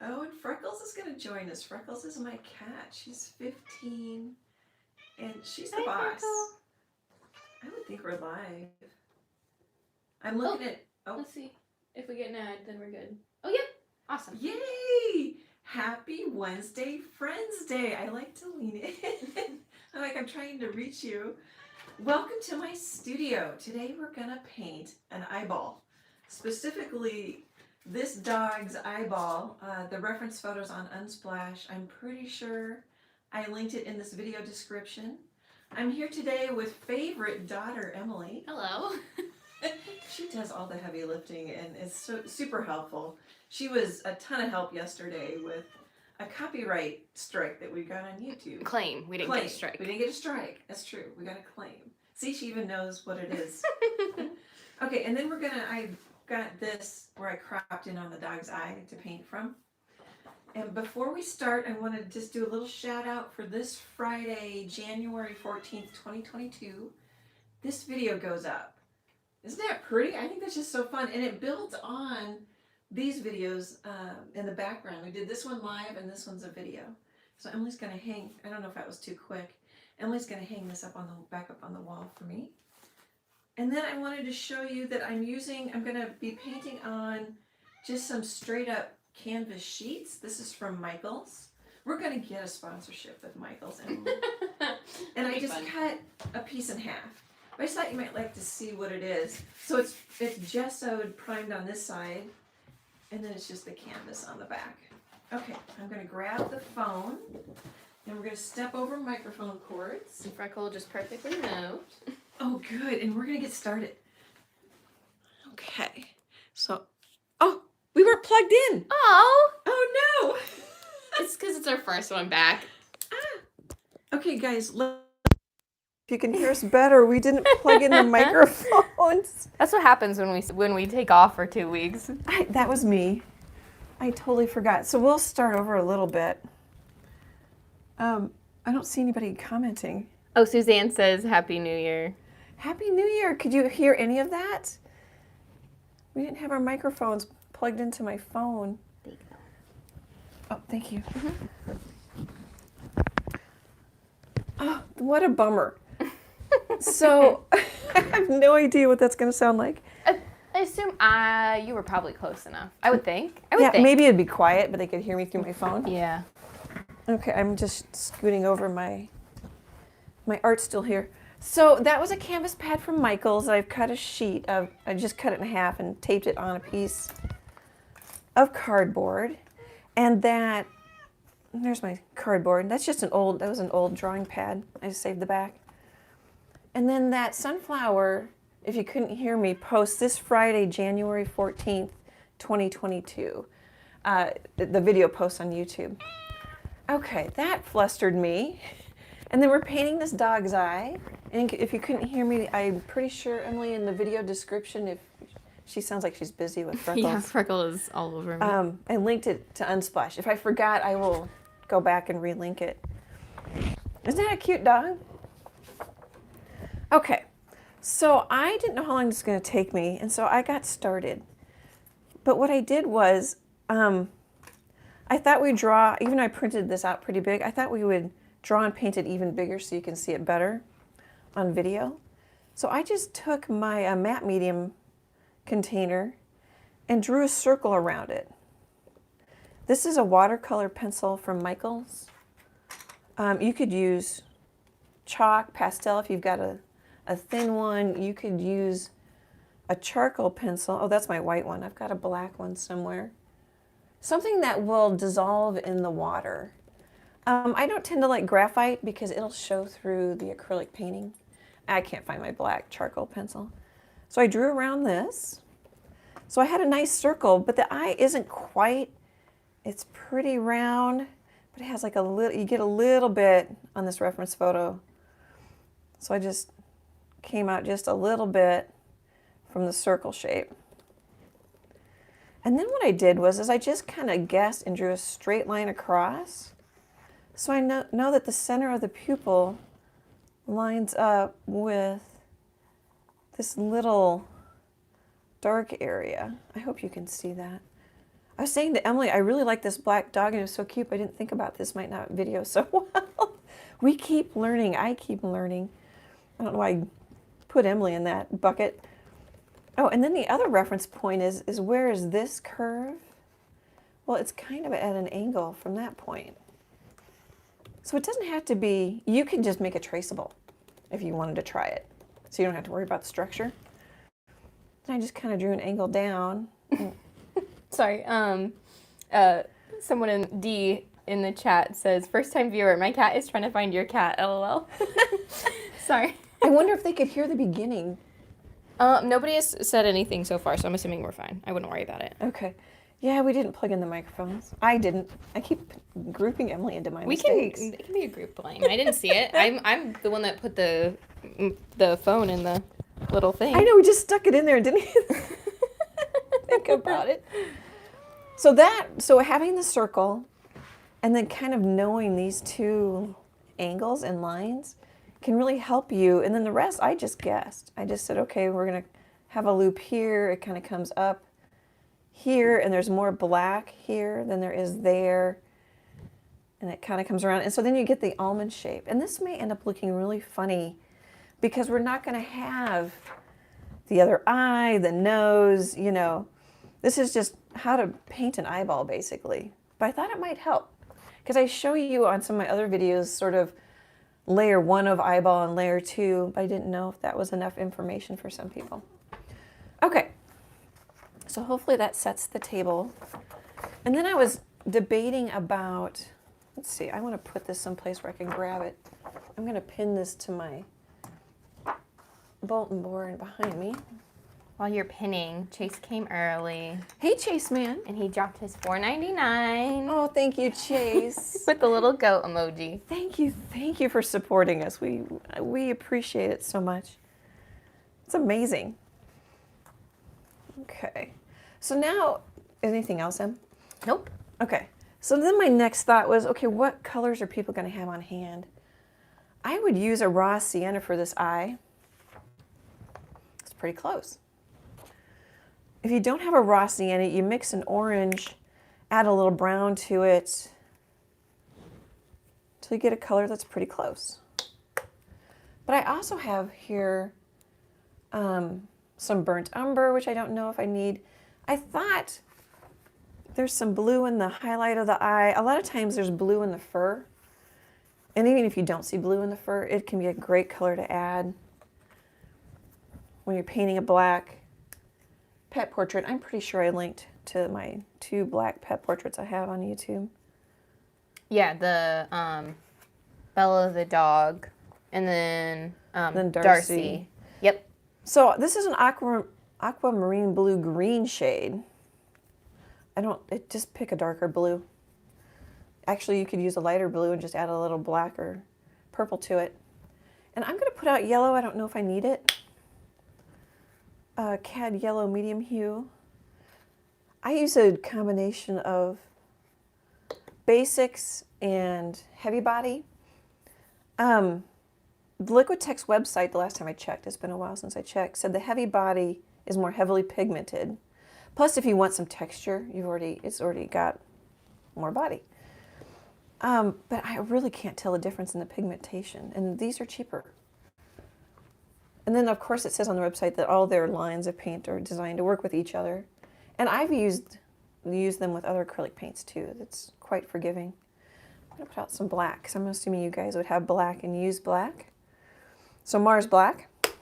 Oh, and Freckles is going to join us. Freckles is my cat. She's 15, and she's the boss. Freckle. I would think we're live. I'm looking at... Oh. Let's see. If we get an ad, then we're good. Oh, yeah. Awesome. Yay! Happy Wednesday Friends Day. I like to lean in. I'm trying to reach you. Welcome to my studio. Today we're going to paint an eyeball. Specifically, this dog's eyeball. The reference photo's on Unsplash. I'm pretty sure I linked it in this video description. I'm here today with favorite daughter, Emily. Hello. She does all the heavy lifting and is so super helpful. She was a ton of help yesterday with a copyright strike that we got on YouTube. Claim. We didn't get a strike. We didn't get a strike. That's true. We got a claim. See, she even knows what it is. Okay, and then I got this where I cropped in on the dog's eye to paint from. And before we start, I want to just do a little shout out for this Friday, January 14th, 2022. This video goes up. Isn't that pretty? I think that's just so fun. And it builds on these videos in the background. We did this one live and this one's a video. So Emily's going to hang, I don't know if that was too quick. Emily's going to hang this up back up on the wall for me. And then I wanted to show you that I'm going to be painting on just some straight up canvas sheets. This is from Michaels. We're going to get a sponsorship with Michaels. And I just cut a piece in half. I just thought you might like to see what it is. So it's gessoed, primed on this side, and then it's just the canvas on the back. Okay, I'm going to grab the phone, and we're going to step over microphone cords. And Freckle just perfectly knows. Oh, good, and we're going to get started. Okay, so, oh, we weren't plugged in. Oh! Oh, no! It's because it's our first one back. Okay, guys, if you can hear us better, we didn't plug in the microphones. That's what happens when we take off for 2 weeks. That was me. I totally forgot. So we'll start over a little bit. I don't see anybody commenting. Oh, Suzanne says Happy New Year. Happy New Year. Could you hear any of that? We didn't have our microphones plugged into my phone. There you go. Oh, thank you. Oh, what a bummer. So, I have no idea what that's going to sound like. I assume you were probably close enough. I would think. Maybe it'd be quiet, but they could hear me through my phone. Yeah. Okay, I'm just scooting over my art's still here. So that was a canvas pad from Michaels. I've cut a sheet of, I just cut it in half and taped it on a piece of cardboard. And there's my cardboard. That's just that was an old drawing pad. I just saved the back. And then that sunflower, if you couldn't hear me, posts this Friday, January 14th, 2022. The video posts on YouTube. Okay, that flustered me. And then we're painting this dog's eye. And if you couldn't hear me, I'm pretty sure, Emily, in the video description, if she sounds like she's busy with Freckles. Yeah, Freckle is all over me. I linked it to Unsplash. If I forgot, I will go back and relink it. Isn't that a cute dog? Okay, so I didn't know how long this was going to take me, and so I got started. But what I did was, I thought we'd draw, even though I printed this out pretty big, I thought we would draw and paint it even bigger so you can see it better on video. So I just took my matte medium container and drew a circle around it. This is a watercolor pencil from Michaels. You could use chalk, pastel if you've got a thin one. You could use a charcoal pencil. Oh, that's my white one. I've got a black one somewhere. Something that will dissolve in the water. I don't tend to like graphite because it'll show through the acrylic painting. I can't find my black charcoal pencil. So I drew around this. So I had a nice circle, but the eye isn't quite, it's pretty round, but it has like a little, you get a little bit on this reference photo. So I just came out just a little bit from the circle shape. And then what I did was I just kind of guessed and drew a straight line across. So I know that the center of the pupil lines up with this little dark area. I hope you can see that. I was saying to Emily, I really like this black dog and it was so cute, but I didn't think about this might not video so well. We keep learning. I keep learning. I don't know why I put Emily in that bucket. Oh, and then the other reference point is where is this curve? Well, it's kind of at an angle from that point. So it doesn't have to be, you can just make it traceable if you wanted to try it. So you don't have to worry about the structure. And I just kind of drew an angle down. Sorry. Someone in D in the chat says, first time viewer, my cat is trying to find your cat, LOL. Sorry. I wonder if they could hear the beginning. Nobody has said anything so far, so I'm assuming we're fine. I wouldn't worry about it. Okay. Yeah, we didn't plug in the microphones. I didn't. I keep grouping Emily into my mistakes. It can be a group blame. I didn't see it. I'm the one that put the phone in the little thing. I know, we just stuck it in there and didn't even think about it. So having the circle and then kind of knowing these two angles and lines can really help you. And then the rest, I just guessed. I just said, okay, we're going to have a loop here. It kind of comes up here, and there's more black here than there is there. And it kind of comes around. And so then you get the almond shape. And this may end up looking really funny because we're not going to have the other eye, the nose, you know. This is just how to paint an eyeball, basically. But I thought it might help because I show you on some of my other videos sort of layer 1 of eyeball and layer 2, but I didn't know if that was enough information for some people. Okay, so hopefully that sets the table. And then I was debating about, let's see, I want to put this someplace where I can grab it. I'm going to pin this to my bulletin board behind me. While you're pinning, Chase came early. Hey, Chase man. And he dropped his $4.99. Oh, thank you, Chase. With the little goat emoji. Thank you for supporting us. We appreciate it so much. It's amazing. Okay, so now, anything else, Em? Nope. Okay, so then my next thought was, okay, what colors are people going to have on hand? I would use a raw sienna for this eye. It's pretty close. If you don't have a raw sienna, you mix an orange, add a little brown to it, till you get a color that's pretty close. But I also have here some burnt umber, which I don't know if I need. I thought there's some blue in the highlight of the eye. A lot of times there's blue in the fur. And even if you don't see blue in the fur, it can be a great color to add when you're painting a black pet portrait. I'm pretty sure I linked to my 2 black pet portraits I have on YouTube. Yeah, the Bella the dog, and then Darcy. Yep. So this is an aquamarine blue green shade. Just pick a darker blue. Actually, you could use a lighter blue and just add a little black or purple to it. And I'm going to put out yellow. I don't know if I need it. Cad yellow medium hue. I use a combination of basics and heavy body. The Liquitex website, the last time I checked, it's been a while since I checked, said the heavy body is more heavily pigmented. Plus, if you want some texture, it's already got more body. But I really can't tell the difference in the pigmentation, and these are cheaper. And then, of course, it says on the website that all their lines of paint are designed to work with each other. And I've used them with other acrylic paints, too. That's quite forgiving. I'm going to put out some black, because I'm assuming you guys would have black and use black. So Mars Black. And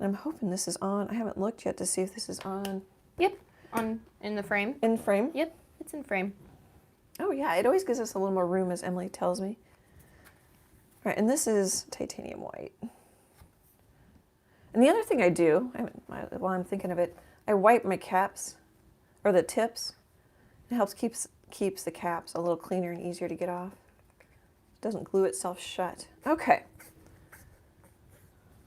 I'm hoping this is on. I haven't looked yet to see if this is on. Yep. In the frame. In frame? Yep. It's in frame. Oh, yeah. It always gives us a little more room, as Emily tells me. All right, and this is titanium white. And the other thing I do, while I'm thinking of it, I wipe my caps, or the tips. It helps keeps the caps a little cleaner and easier to get off. It doesn't glue itself shut. Okay.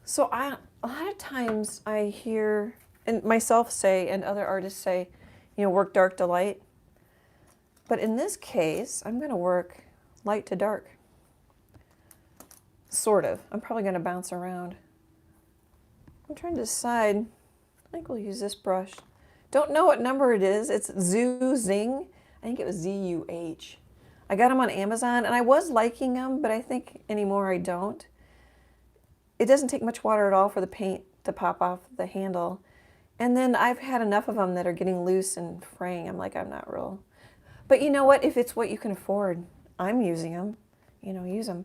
So a lot of times I hear, and myself say, and other artists say, work dark to light. But in this case, I'm going to work light to dark. Sort of. I'm probably going to bounce around. I'm trying to decide. I think we'll use this brush. Don't know what number it is. It's Zing. I think it was Z-U-H. I got them on Amazon, and I was liking them, but I think anymore I don't. It doesn't take much water at all for the paint to pop off the handle. And then I've had enough of them that are getting loose and fraying. I'm like, I'm not real. But you know what? If it's what you can afford, I'm using them. You know, use them.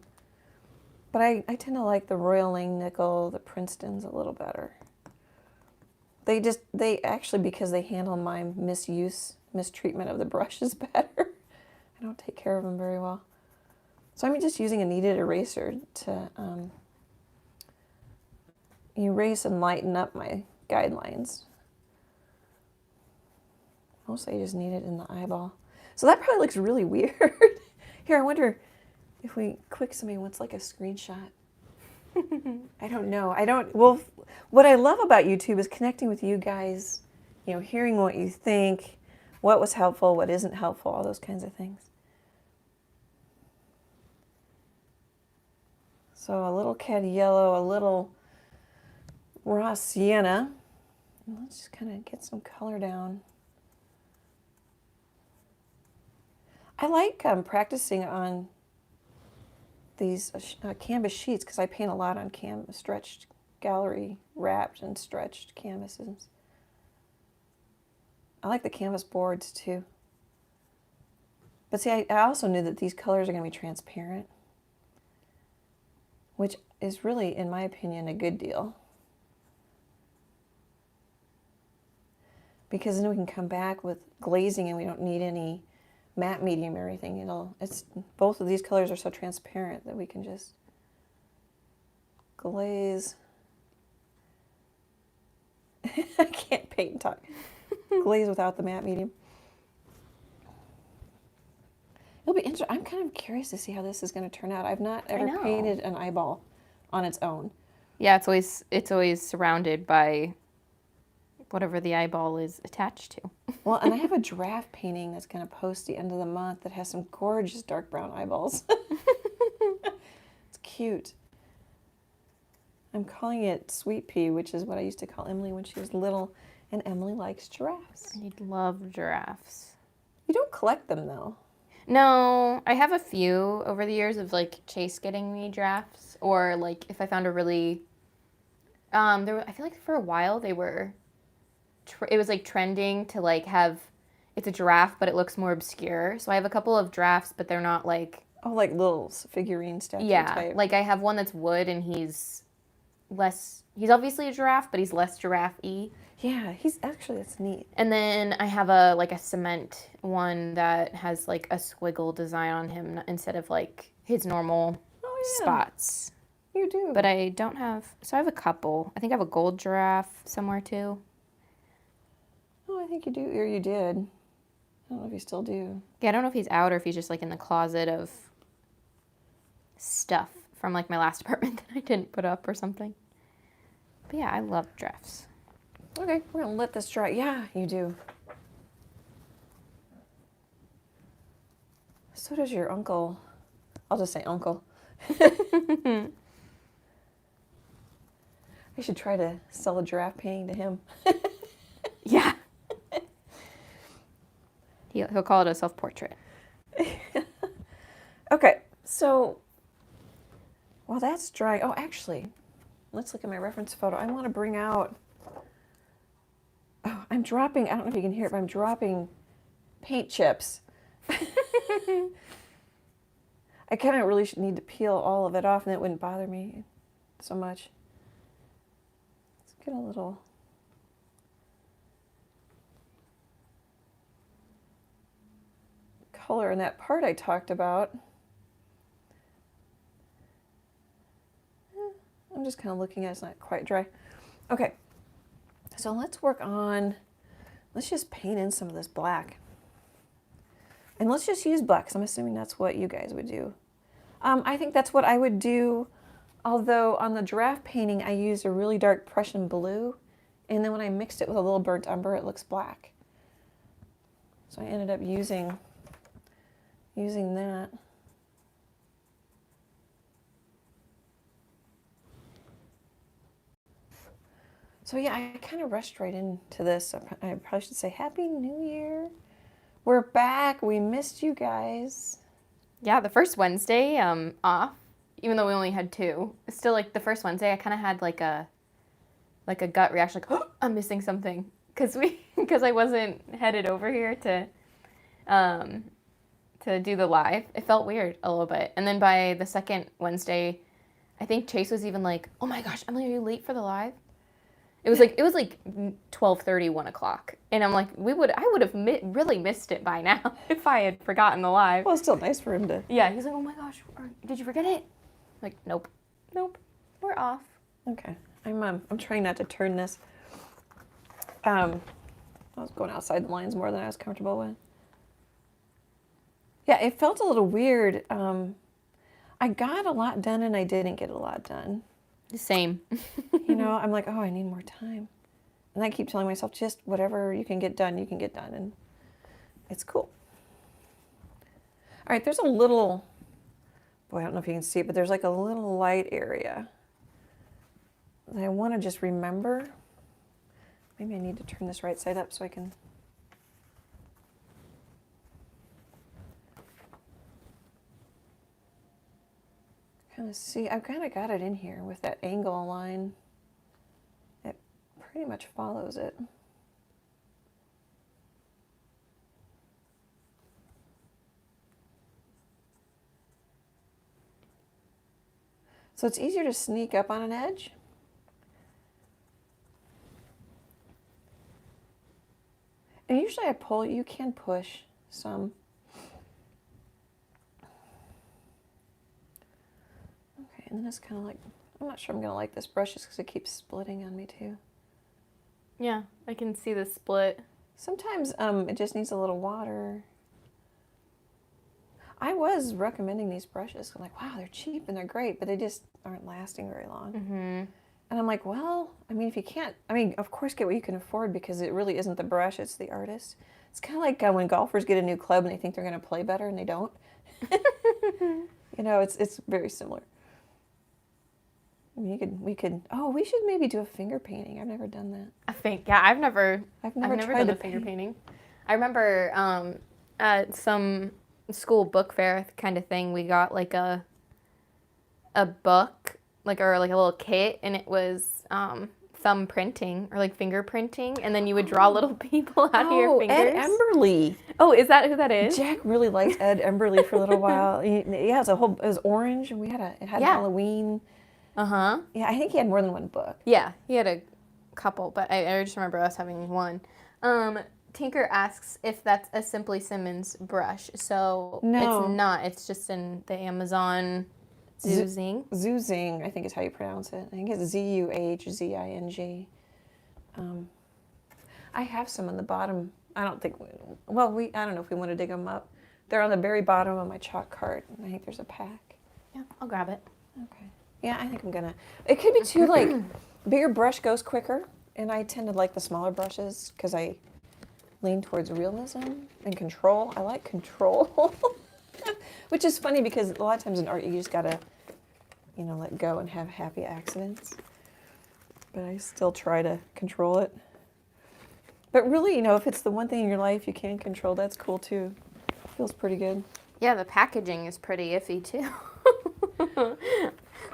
But I tend to like the Royal Langnickel, the Princeton's a little better. They actually, because they handle my mistreatment of the brushes better. I don't take care of them very well. So I'm just using a kneaded eraser to erase and lighten up my guidelines. Mostly I just need it in the eyeball. So that probably looks really weird. Here, I wonder if we quick somebody wants like a screenshot. I don't know. Well, what I love about YouTube is connecting with you guys, you know, hearing what you think, what was helpful, what isn't helpful, all those kinds of things. So a little cad yellow, a little raw sienna. And let's just kind of get some color down. I like practicing on these canvas sheets because I paint a lot on stretched gallery wrapped and stretched canvases. I like the canvas boards too. But see, I also knew that these colors are going to be transparent, which is really, in my opinion, a good deal. Because then we can come back with glazing and we don't need any matte medium or anything. Both of these colors are so transparent that we can just glaze. I can't paint and talk. Glaze without the matte medium. It'll be interesting. I'm kind of curious to see how this is going to turn out. I've not ever painted an eyeball on its own. Yeah, it's always surrounded by whatever the eyeball is attached to. Well, and I have a draft painting that's going to post the end of the month that has some gorgeous dark brown eyeballs. It's cute. I'm calling it Sweet Pea, which is what I used to call Emily when she was little, and Emily likes giraffes. I love giraffes. You don't collect them, though. No, I have a few over the years of like Chase getting me giraffes, or like if I found a really, I feel like for a while they were, it was like trending to like have, it's a giraffe but it looks more obscure. So I have a couple of giraffes, but they're not like, oh, like little figurine statue type. Like I have one that's wood and he's obviously a giraffe, but he's less giraffe-y. Yeah, that's neat. And then I have a cement one that has like a squiggle design on him instead of like his normal spots. You do. But I don't have, so I have a couple. I think I have a gold giraffe somewhere too. Oh, I think you do, or you did. I don't know if you still do. Yeah, I don't know if he's out or if he's just like in the closet of stuff from like my last apartment that I didn't put up or something. But yeah, I love giraffes. Okay, we're going to let this dry. Yeah, you do. So does your uncle. I'll just say uncle. I should try to sell a giraffe painting to him. Yeah. He'll call it a self-portrait. Okay, so while that's dry, oh, actually, let's look at my reference photo. I want to bring out, I'm dropping, I don't know if you can hear it, but I'm dropping paint chips. I kind of really need to peel all of it off and it wouldn't bother me so much. Let's get a little color in that part I talked about. I'm just kind of looking at it, it's not quite dry. Okay, so let's just paint in some of this black. And let's just use black, because I'm assuming that's what you guys would do. I think that's what I would do, although on the giraffe painting I used a really dark Prussian blue, and then when I mixed it with a little burnt umber, it looks black. So I ended up using that. So yeah, I kind of rushed right into this. I probably should say Happy New Year. We're back. We missed you guys. Yeah, the first Wednesday off, even though we only had 2. Still, like the first Wednesday, I kind of had like a gut reaction, like, oh, I'm missing something, because I wasn't headed over here to do the live. It felt weird a little bit, and then by the second Wednesday, I think Chase was even like, oh my gosh, Emily, are you late for the live? It was like 12:30, 1 o'clock, and I'm like, I would have really missed it by now if I had forgotten the live. Well, it's still nice for him to. Yeah, he's like, oh my gosh, did you forget it? I'm like, nope, we're off. Okay, I'm trying not to turn this. I was going outside the lines more than I was comfortable with. Yeah, it felt a little weird. I got a lot done and I didn't get a lot done. Same. You know, I'm like, oh, I need more time. And I keep telling myself, just whatever you can get done, and it's cool. All right, there's a little, boy, I don't know if you can see it, but there's like a little light area that I want to just remember. Maybe I need to turn this right side up so I can. Kind of see, I've kind of got it in here with that angle line. It pretty much follows it. So it's easier to sneak up on an edge. And usually I pull, you can push some. And then it's kind of like, I'm not sure I'm going to like this brush just because it keeps splitting on me too. Yeah, I can see the split. Sometimes it just needs a little water. I was recommending these brushes. I'm like, wow, they're cheap and they're great, but they just aren't lasting very long. Mm-hmm. And I'm like, well, I mean, if you can't, I mean, of course get what you can afford because it really isn't the brush, it's the artist. It's kind of like when golfers get a new club and they think they're going to play better and they don't. You know, it's very similar. I mean, we could. Oh, we should maybe do a finger painting. I've never done that. I've never tried done to the finger painting. I remember at some school book fair kind of thing, we got like a book, or a little kit, and it was thumb printing or like finger printing, and then you would draw little people out of your fingers. Ed Emberley. Oh, is that who that is? Jack really liked Ed Emberley for a little while. Yeah, it was orange, and it had Halloween. Uh-huh. Yeah, I think he had more than one book. Yeah, he had a couple, but I just remember us having one. Tinker asks if that's a Simply Simmons brush. So no. It's not. It's just in the Amazon Zuzing. Zuzing, I think is how you pronounce it. I think it's Zuhzing. I have some on the bottom. I don't know if we want to dig them up. They're on the very bottom of my chalk cart. I think there's a pack. Yeah, I'll grab it. Okay. Yeah, I think I'm gonna. It could be too bigger brush goes quicker, and I tend to like the smaller brushes because I lean towards realism and control. I like control, which is funny because a lot of times in art you just gotta, let go and have happy accidents. But I still try to control it. But really, if it's the one thing in your life you can control, that's cool too. Feels pretty good. Yeah, the packaging is pretty iffy too.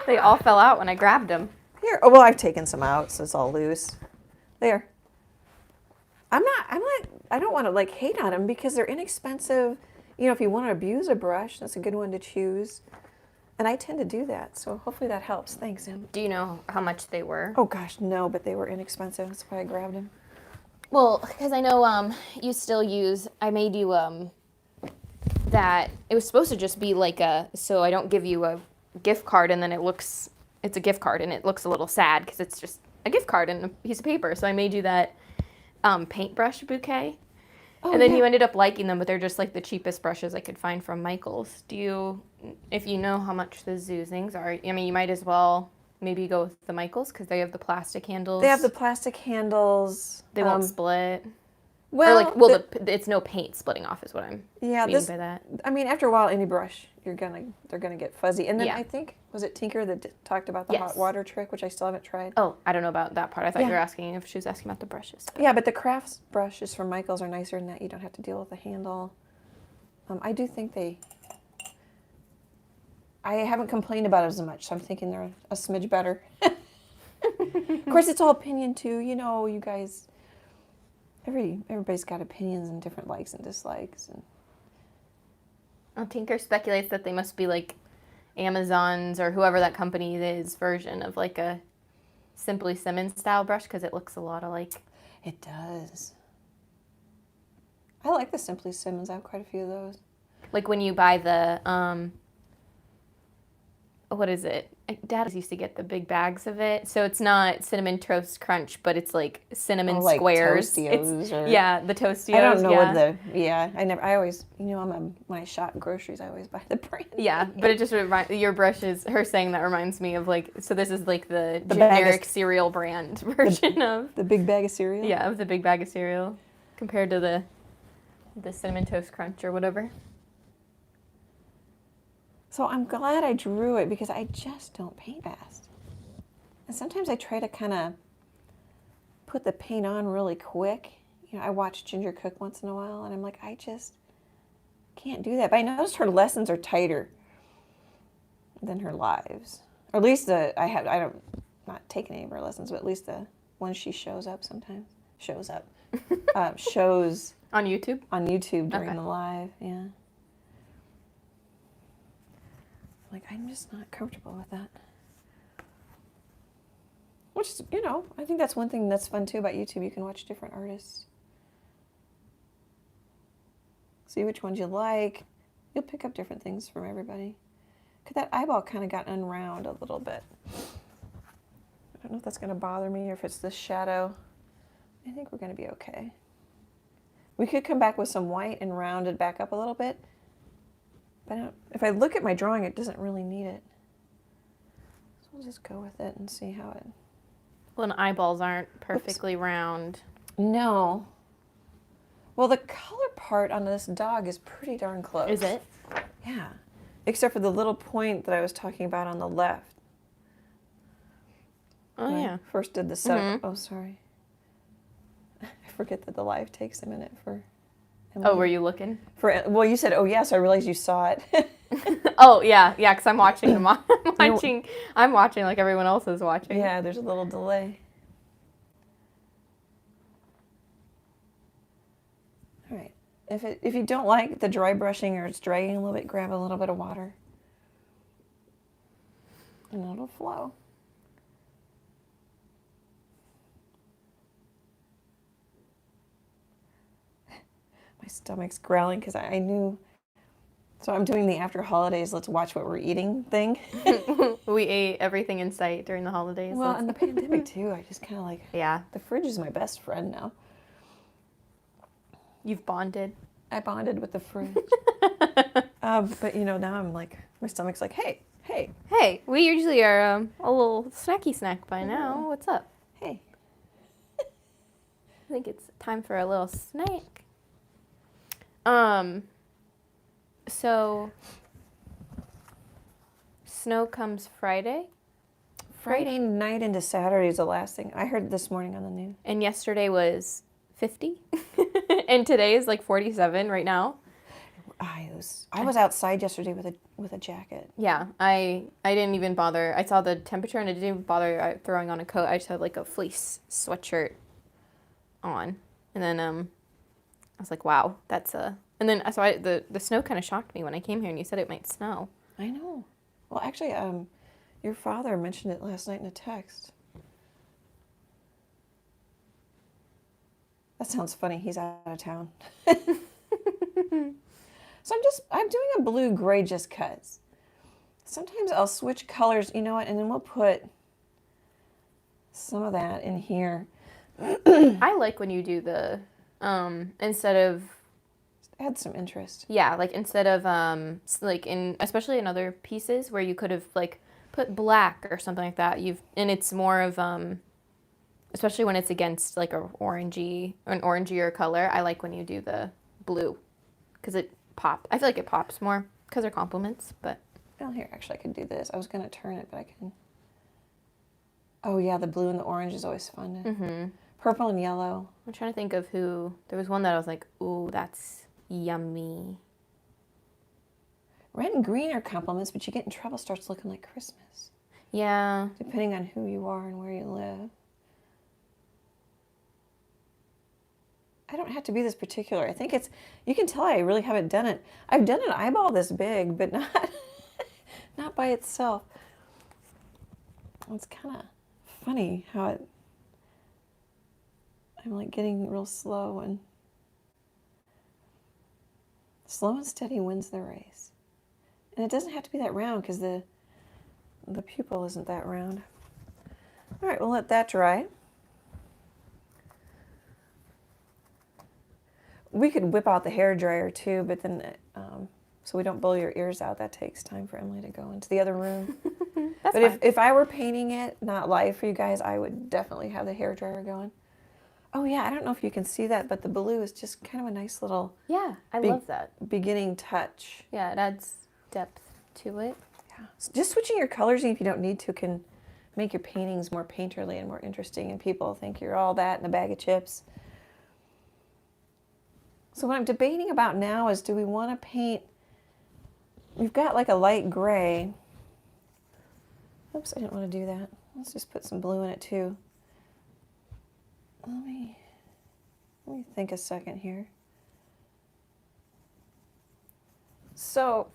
They all fell out when I grabbed them. Here. Oh, well, I've taken some out, so it's all loose. There. I don't want to hate on them because they're inexpensive. If you want to abuse a brush, that's a good one to choose. And I tend to do that, so hopefully that helps. Thanks, Em. Do you know how much they were? Oh gosh, no, but they were inexpensive. That's why I grabbed them. Well, because I know you still use, I made you that, it was supposed to just be so I don't give you a gift card and then it's a gift card and it looks a little sad because it's just a gift card and a piece of paper. So I made you that paintbrush bouquet. Oh, and then yeah. you ended up liking them, but they're just the cheapest brushes I could find from Michael's. If you know how much the Zuzings are, I mean, you might as well maybe go with the Michael's because they have the plastic handles. They have the plastic handles. They won't split. Or like, Well, well, it's no paint splitting off is what I'm meaning by that. I mean, after a while, any brush, they're gonna get fuzzy. And then Yeah. I think, was it Tinker that talked about the Yes. hot water trick, which I still haven't tried? Oh, I don't know about that part. I thought you Yeah. were asking if she was asking about the brushes. Yeah, but the crafts brushes from Michaels are nicer than that. You don't have to deal with the handle. I do think I haven't complained about it as much, so I'm thinking they're a smidge better. Of course, it's all opinion too. You know, you guys, everybody's got opinions and different likes and dislikes. And Well, Tinker speculates that they must be like Amazon's or whoever that company is version of like a Simply Simmons style brush because it looks a lot alike. it does. I like the Simply Simmons. I have quite a few of those. Like when you buy the, what is it? Dad used to get the big bags of it. So it's not Cinnamon Toast Crunch, but it's like cinnamon Oh, like squares. Tostios or... Yeah, the Tostios. I don't know yeah. I always, when I shop groceries, I always buy the brand. Yeah, but it just your brushes, her saying that reminds me of like, so this is like the bag generic cereal brand version of. The big bag of cereal? Yeah, of the big bag of cereal compared to the Cinnamon Toast Crunch or whatever. So I'm glad I drew it because I just don't paint fast. And sometimes I try to kind of put the paint on really quick. I watch Ginger cook once in a while and I'm like, I just can't do that. But I noticed her lessons are tighter than her lives. Or at least not taken any of her lessons, but at least the ones she shows up sometimes. Shows On YouTube? on YouTube during Okay. the live, yeah. Like, I'm just not comfortable with that. Which is, I think that's one thing that's fun too about YouTube. You can watch different artists. See which ones you like. You'll pick up different things from everybody. Because that eyeball kind of got unround a little bit. I don't know if that's going to bother me or if it's this shadow. I think we're going to be okay. We could come back with some white and round it back up a little bit. But if I look at my drawing, it doesn't really need it. So we'll just go with it and see how it... Well, and eyeballs aren't perfectly round. No. Well, the color part on this dog is pretty darn close. Is it? Yeah. Except for the little point that I was talking about on the left. Oh, when yeah. I first did the setup. Mhm. Oh, sorry. I forget that the live takes a minute for... Oh, were you looking? Well, you said, oh, yes, I realized you saw it. Oh, yeah, because I'm watching them. I'm watching like everyone else is watching. Yeah, there's a little delay. All right. If you don't like the dry brushing or it's dragging a little bit, grab a little bit of water. And it'll flow. My stomach's growling because I knew. So I'm doing the after holidays, let's watch what we're eating thing. We ate everything in sight during the holidays. Well, and the pandemic too. I just kind of like, Yeah. the fridge is my best friend now. You've bonded. I bonded with the fridge. But now I'm like, my stomach's like, hey. Hey, we usually are a little snacky snack by now. What's up? Hey. I think it's time for a little snack. So snow comes Friday. Friday night into Saturday is the last thing. I heard this morning on the news. And yesterday was 50. And today is like 47 right now. I was outside yesterday with a jacket. Yeah, I didn't even bother. I saw the temperature and I didn't even bother throwing on a coat. I just had like a fleece sweatshirt on. And then I was like, wow, that's a... And then so the snow kind of shocked me when I came here and you said it might snow. I know. Well, actually, your father mentioned it last night in a text. That sounds funny. He's out of town. So I'm doing a blue-gray just 'cause. Sometimes I'll switch colors, you know what, and then we'll put some of that in here. I like when you do the, instead of... Add some interest. Yeah, like instead of, like especially in other pieces where you could have like put black or something like that, and it's more of, especially when it's against like an orangier color. I like when you do the blue because it pop. I feel like it pops more because they're complements, but. Well, here, actually, I could do this. I was going to turn it, but I can. Oh, yeah, the blue and the orange is always fun. Mm-hmm. Purple and yellow. I'm trying to think of who. There was one that I was like, ooh, that's yummy. Red and green are compliments, but you get in trouble, starts looking like Christmas. Yeah. Depending on who you are and where you live. I don't have to be this particular. I think it's, you can tell I really haven't done it. I've done an eyeball this big, but not, not by itself. It's kind of funny how I'm like getting real slow and steady wins the race. And it doesn't have to be that round because the pupil isn't that round. All right, we'll let that dry. We could whip out the hair dryer too, but then so we don't blow your ears out. That takes time for Emily to go into the other room. That's but fine. if I were painting it, not live for you guys, I would definitely have the hair dryer going. Oh yeah, I don't know if you can see that, but the blue is just kind of a nice little Yeah, I love that. beginning touch. Yeah, it adds depth to it. Yeah, so just switching your colors, if you don't need to, can make your paintings more painterly and more interesting, and people think you're all that in a bag of chips. So what I'm debating about now is, do we want to paint, we've got like a light gray. Oops, I didn't want to do that. Let's just put some blue in it too. Let me think a second here. So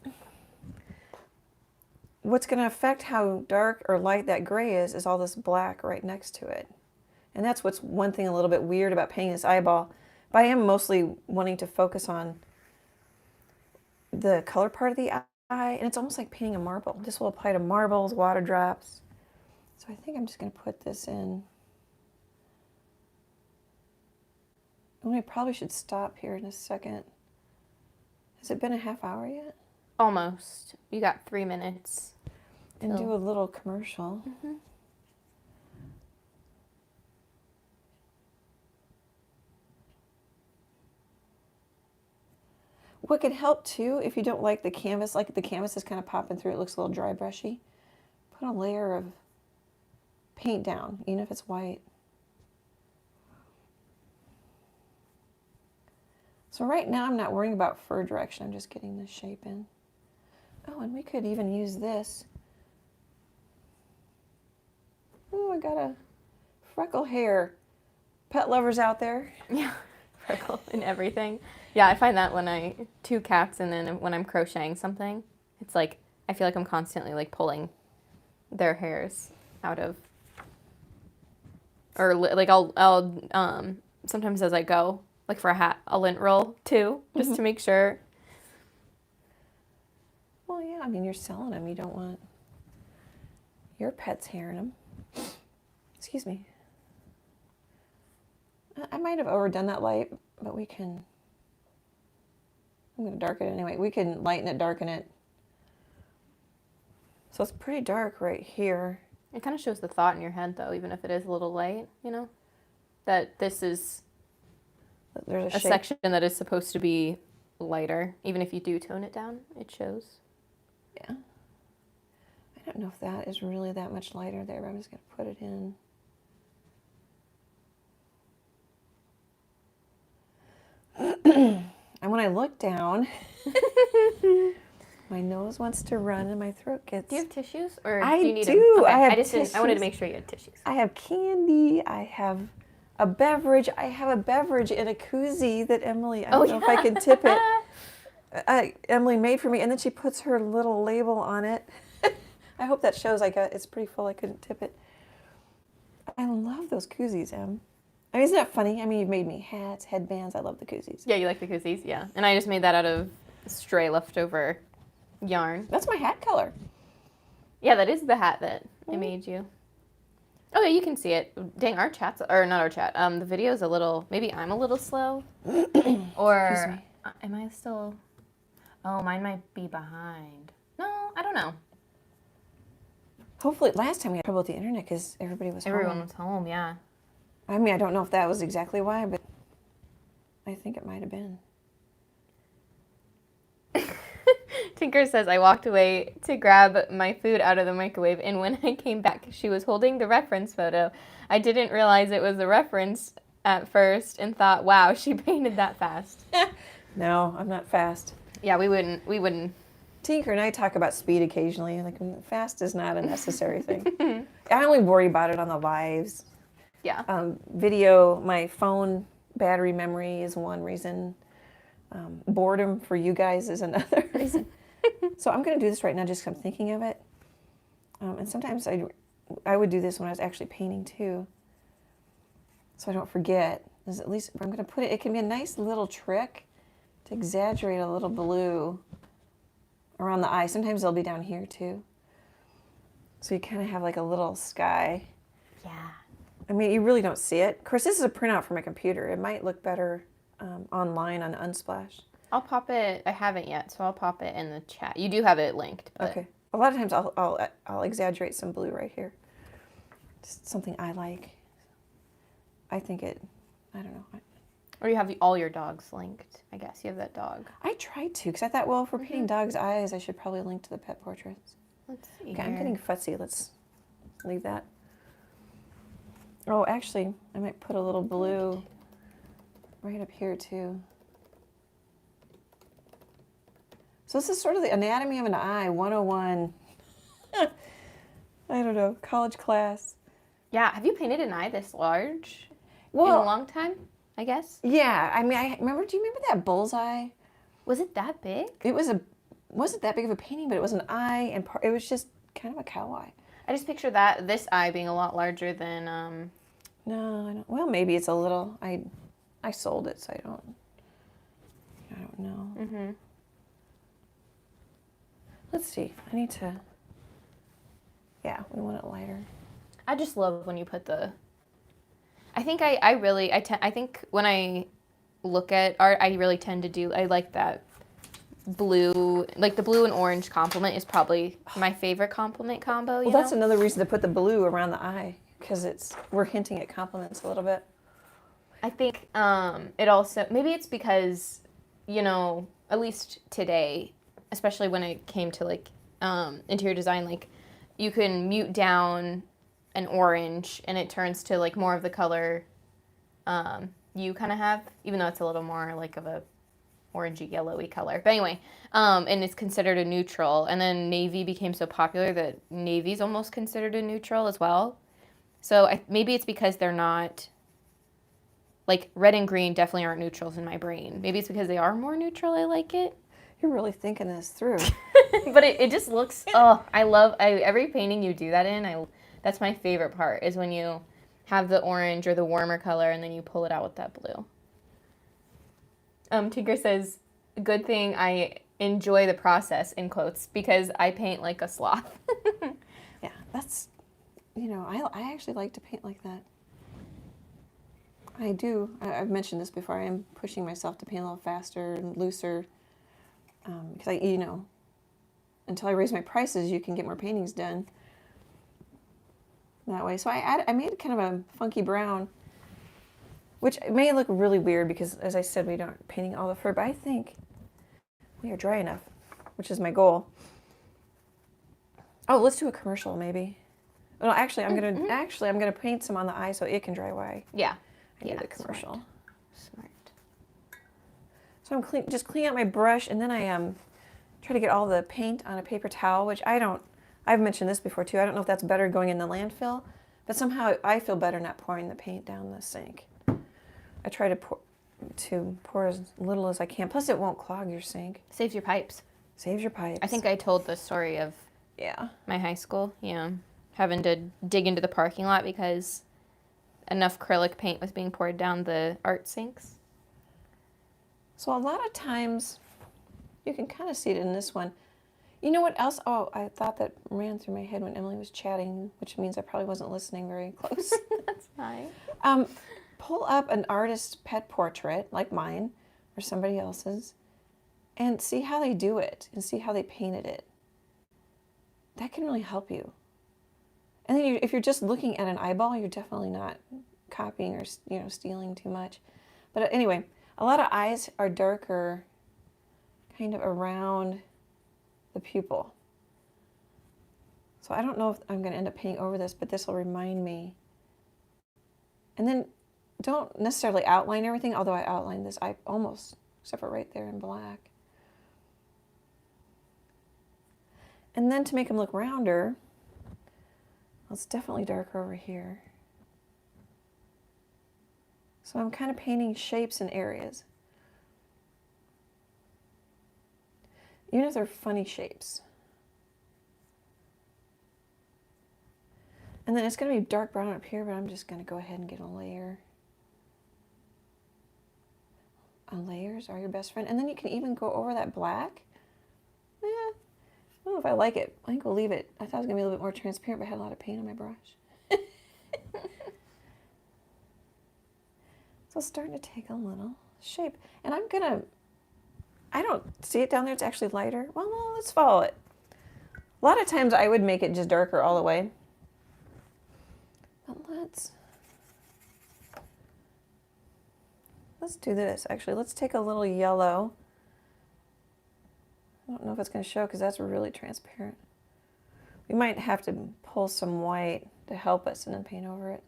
what's going to affect how dark or light that gray is all this black right next to it. And that's what's one thing a little bit weird about painting this eyeball. But I am mostly wanting to focus on the color part of the eye, and it's almost like painting a marble. This will apply to marbles, water drops. So I think I'm just going to put this in. And I probably should stop here in a second. Has it been a half hour yet? Almost. You got 3 minutes. And do a little commercial. Mm-hmm. What could help too, if you don't like the canvas, like the canvas is kind of popping through, it looks a little dry brushy, put a layer of paint down, even if it's white. So right now I'm not worrying about fur direction, I'm just getting this shape in. Oh, and we could even use this. Oh, I got a freckle hair. Pet lovers out there. Yeah, freckle and everything. Yeah, I find that when two cats and then when I'm crocheting something, it's like, I feel like I'm constantly like pulling their hairs out of, or like I'll sometimes as I go, like for a hat, I'll lint roll too, just to make sure. Well, yeah, I mean, you're selling them. You don't want your pet's hair in them. Excuse me. I might have overdone that light, but we can, I'm going to darken it anyway. We can lighten it, darken it. So it's pretty dark right here. It kind of shows the thought in your head though, even if it is a little light, you know, that this is There's a section that is supposed to be lighter. Even if you do tone it down, it shows. Yeah. I don't know if that is really that much lighter there, but I'm just going to put it in. And when I look down, my nose wants to run and my throat gets... Do you have tissues? Or I do you need do. them? Okay. I have I wanted to tissues. make sure you had tissues. I have candy. I have a beverage. I have a beverage in a koozie that Emily, I don't know if I can tip it. Emily made for me, and then she puts her little label on it. I hope that shows. It's pretty full. I couldn't tip it. I love those koozies, Em. I mean, isn't that funny? I mean, you've made me hats, headbands. I love the koozies. Yeah, you like the koozies? Yeah. And I just made that out of stray leftover yarn. That's my hat color. Yeah, that is the hat that I made you. Oh, yeah, you can see it. Dang, our chat's, or not our chat, the video's a little, maybe I'm a little slow. Or, am I still, oh, mine might be behind. No, I don't know. Hopefully, last time we had trouble with the internet because everybody was home. Everyone was home, yeah. I mean, I don't know if that was exactly why, but I think it might have been. Tinker says, I walked away to grab my food out of the microwave, and when I came back, she was holding the reference photo. I didn't realize it was a reference at first and thought, wow, she painted that fast. No, I'm not fast. Yeah, we wouldn't. Tinker and I talk about speed occasionally. Like, fast is not a necessary thing. I only worry about it on the lives. Yeah. Video, my phone battery memory is one reason. Boredom for you guys is another reason. So I'm going to do this right now just because I'm thinking of it. And sometimes I would do this when I was actually painting too. So I don't forget. There's at least, I'm going to put it, it can be a nice little trick to exaggerate a little blue around the eye. Sometimes they'll be down here too. So you kind of have like a little sky. Yeah. I mean, you really don't see it. Of course, this is a printout from my computer. It might look better online on Unsplash. I'll pop it. I haven't yet, so I'll pop it in the chat. You do have it linked. But... Okay. A lot of times I'll exaggerate some blue right here. Just something I like. I think it, I don't know. Or you have all your dogs linked. I guess you have that dog. I tried to, because I thought, well, if we're painting dogs' eyes, I should probably link to the pet portraits. Let's see. Okay, I'm getting fussy. Let's leave that. Oh, actually, I might put a little blue right up here, too. So this is sort of the anatomy of an eye, 101. I don't know, college class. Yeah, have you painted an eye this large in Well, a long time, I guess? yeah, I mean, do you remember that bullseye? Was it that big? Wasn't that big of a painting, but it was an eye, and it was just kind of a cow eye. I just picture this eye being a lot larger than, No, I don't, well, maybe it's a little, I sold it, so I don't know. Mm-hmm. Let's see, I need to, yeah, we want it lighter. I just love when you put I think I think when I look at art, I really tend to do, I like that blue, like the blue and orange complement is probably my favorite complement combo, you Well, that's know? another reason to put the blue around the eye, because we're hinting at complements a little bit. I think it also, maybe it's because, you know, at least today, especially when it came to like interior design, like you can mute down an orange and it turns to like more of the color you kind of have, even though it's a little more like of a orangey yellowy color. But anyway, and it's considered a neutral. And then navy became so popular that navy's almost considered a neutral as well. So maybe it's because they're not, like red and green definitely aren't neutrals in my brain. Maybe it's because they are more neutral, I like it. You're really thinking this through. But it just looks, every painting you do that in, that's my favorite part, is when you have the orange or the warmer color and then you pull it out with that blue. Tinker says, good thing I enjoy the process, in quotes, because I paint like a sloth. Yeah, that's, I actually like to paint like that. I do. I've mentioned this before. I am pushing myself to paint a little faster and looser. Because until I raise my prices, you can get more paintings done that way. So I made kind of a funky brown, which may look really weird because, as I said, we aren't painting all the fur, but I think we are dry enough, which is my goal. Oh, let's do a commercial maybe. Well, actually, I'm gonna paint some on the eye so it can dry away. Yeah. I do the commercial. Smart. So I'm just cleaning out my brush, and then I try to get all the paint on a paper towel, which I've mentioned this before too. I don't know if that's better going in the landfill, but somehow I feel better not pouring the paint down the sink. I try to pour as little as I can. Plus, it won't clog your sink. Saves your pipes. Saves your pipes. I think I told the story of my high school, having to dig into the parking lot because enough acrylic paint was being poured down the art sinks. So a lot of times, you can kind of see it in this one. You know what else? Oh, I thought that ran through my head when Emily was chatting, which means I probably wasn't listening very close. That's fine. Pull up an artist's pet portrait, like mine, or somebody else's, and see how they do it, and see how they painted it. That can really help you. And then if you're just looking at an eyeball, you're definitely not copying or, stealing too much. But anyway, a lot of eyes are darker kind of around the pupil. So I don't know if I'm going to end up painting over this, but this will remind me. And then don't necessarily outline everything, although I outlined this eye almost, except for right there in black. And then to make them look rounder, well, it's definitely darker over here. So I'm kind of painting shapes in areas. Even if they're funny shapes. And then it's going to be dark brown up here, but I'm just going to go ahead and get a layer. Layers are your best friend. And then you can even go over that black. I don't know if I like it. I think we'll leave it. I thought it was going to be a little bit more transparent, but I had a lot of paint on my brush. So it's starting to take a little shape. And I don't see it down there. It's actually lighter. Well, no, let's follow it. A lot of times I would make it just darker all the way. But let's do this. Actually, let's take a little yellow. I don't know if it's going to show because that's really transparent. We might have to pull some white to help us and then paint over it.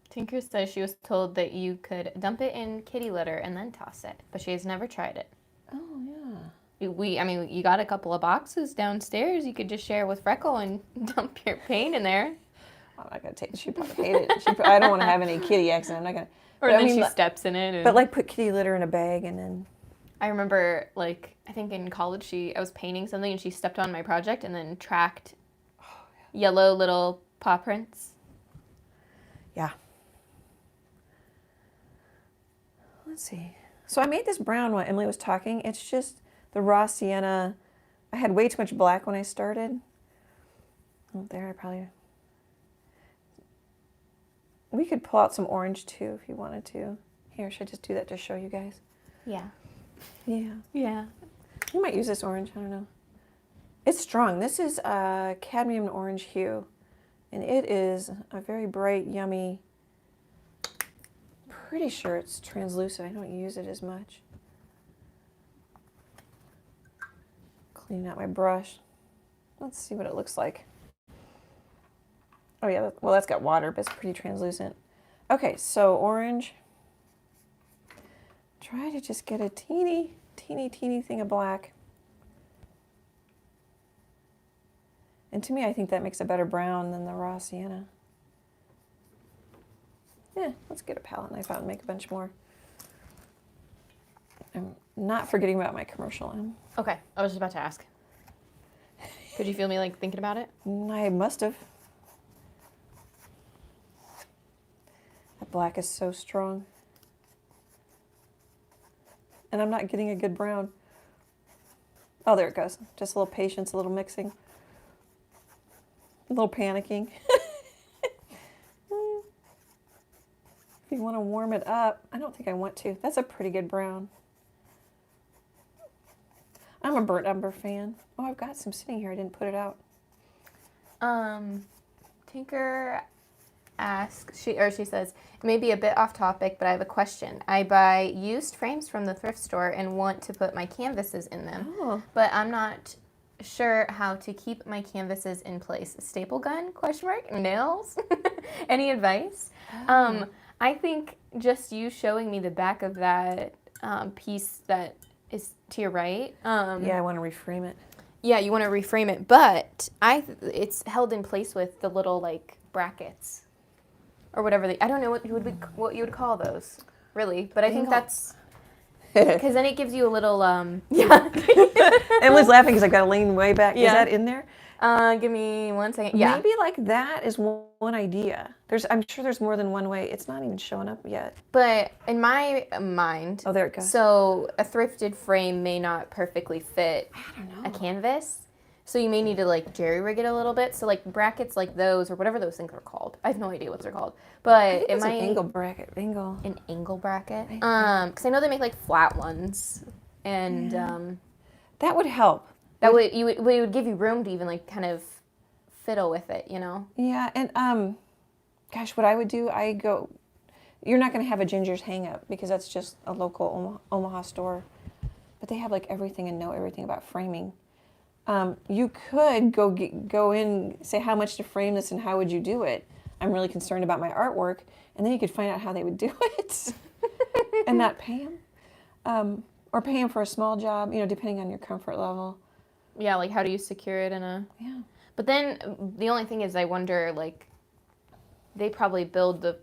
Tinker says she was told that you could dump it in kitty litter and then toss it, but she has never tried it. Oh, yeah. You got a couple of boxes downstairs. You could just share with Freckle and dump your paint in there. I'm not going to take it. She probably hated it. I don't want to have any kitty accident. I'm not going to. Or then she steps in it. But like put kitty litter in a bag and then. I remember I think in college I was painting something and she stepped on my project and then tracked yellow little paw prints. Yeah. Let's see. So I made this brown while Emily was talking. It's just the raw sienna. I had way too much black when I started. Oh, there I probably... We could pull out some orange too if you wanted to. Here, should I just do that to show you guys? Yeah. Yeah. Yeah. You might use this orange, I don't know. It's strong. This is a cadmium orange hue. And it is a very bright, yummy, pretty sure it's translucent. I don't use it as much. Cleaning out my brush. Let's see what it looks like. Oh yeah, well that's got water, but it's pretty translucent. Okay, so orange. Try to just get a teeny thing of black. And to me, I think that makes a better brown than the raw sienna. Yeah, let's get a palette knife out and make a bunch more. I'm not forgetting about my commercial M. Okay, I was just about to ask. Could you feel me thinking about it? I must have. That black is so strong. And I'm not getting a good brown. Oh, there it goes. Just a little patience, a little mixing. A little panicking. If you want to warm it up, I don't think I want to. That's a pretty good brown. I'm a burnt umber fan. Oh, I've got some sitting here. I didn't put it out. Tinker asks, she says, it may be a bit off topic, but I have a question. I buy used frames from the thrift store and want to put my canvases in them, but I'm not sure how to keep my canvases in place. Staple gun, ? Nails? Any advice? I think just you showing me the back of that piece that is to your right. Yeah, I want to reframe it. Yeah, you want to reframe it, but it's held in place with the little brackets or whatever I don't know what you would call those, really, but I think that's because then it gives you a little yeah. Emily's laughing because I've got to lean way back. Yeah. Is that in there? Give me 1 second. Yeah. Maybe that is one idea. I'm sure there's more than one way. It's not even showing up yet. But in my mind, oh, there it goes. So a thrifted frame may not perfectly fit a canvas. So you may need to jerry rig it a little bit. So brackets like those or whatever those things are called. I have no idea what they're called. But it might an angle bracket. An angle bracket. Because I know they make flat ones, and that would help. That would give you room to even kind of fiddle with it, you know? Yeah, and gosh, what I would do, you're not going to have a Ginger's Hangout because that's just a local Omaha store. But they have like everything and know everything about framing. You could go in, say how much to frame this and how would you do it. I'm really concerned about my artwork. And then you could find out how they would do it and not pay them. Or pay them for a small job, you know, depending on your comfort level. Yeah, like how do you secure it in a... Yeah. But then the only thing is I wonder, like, they probably build the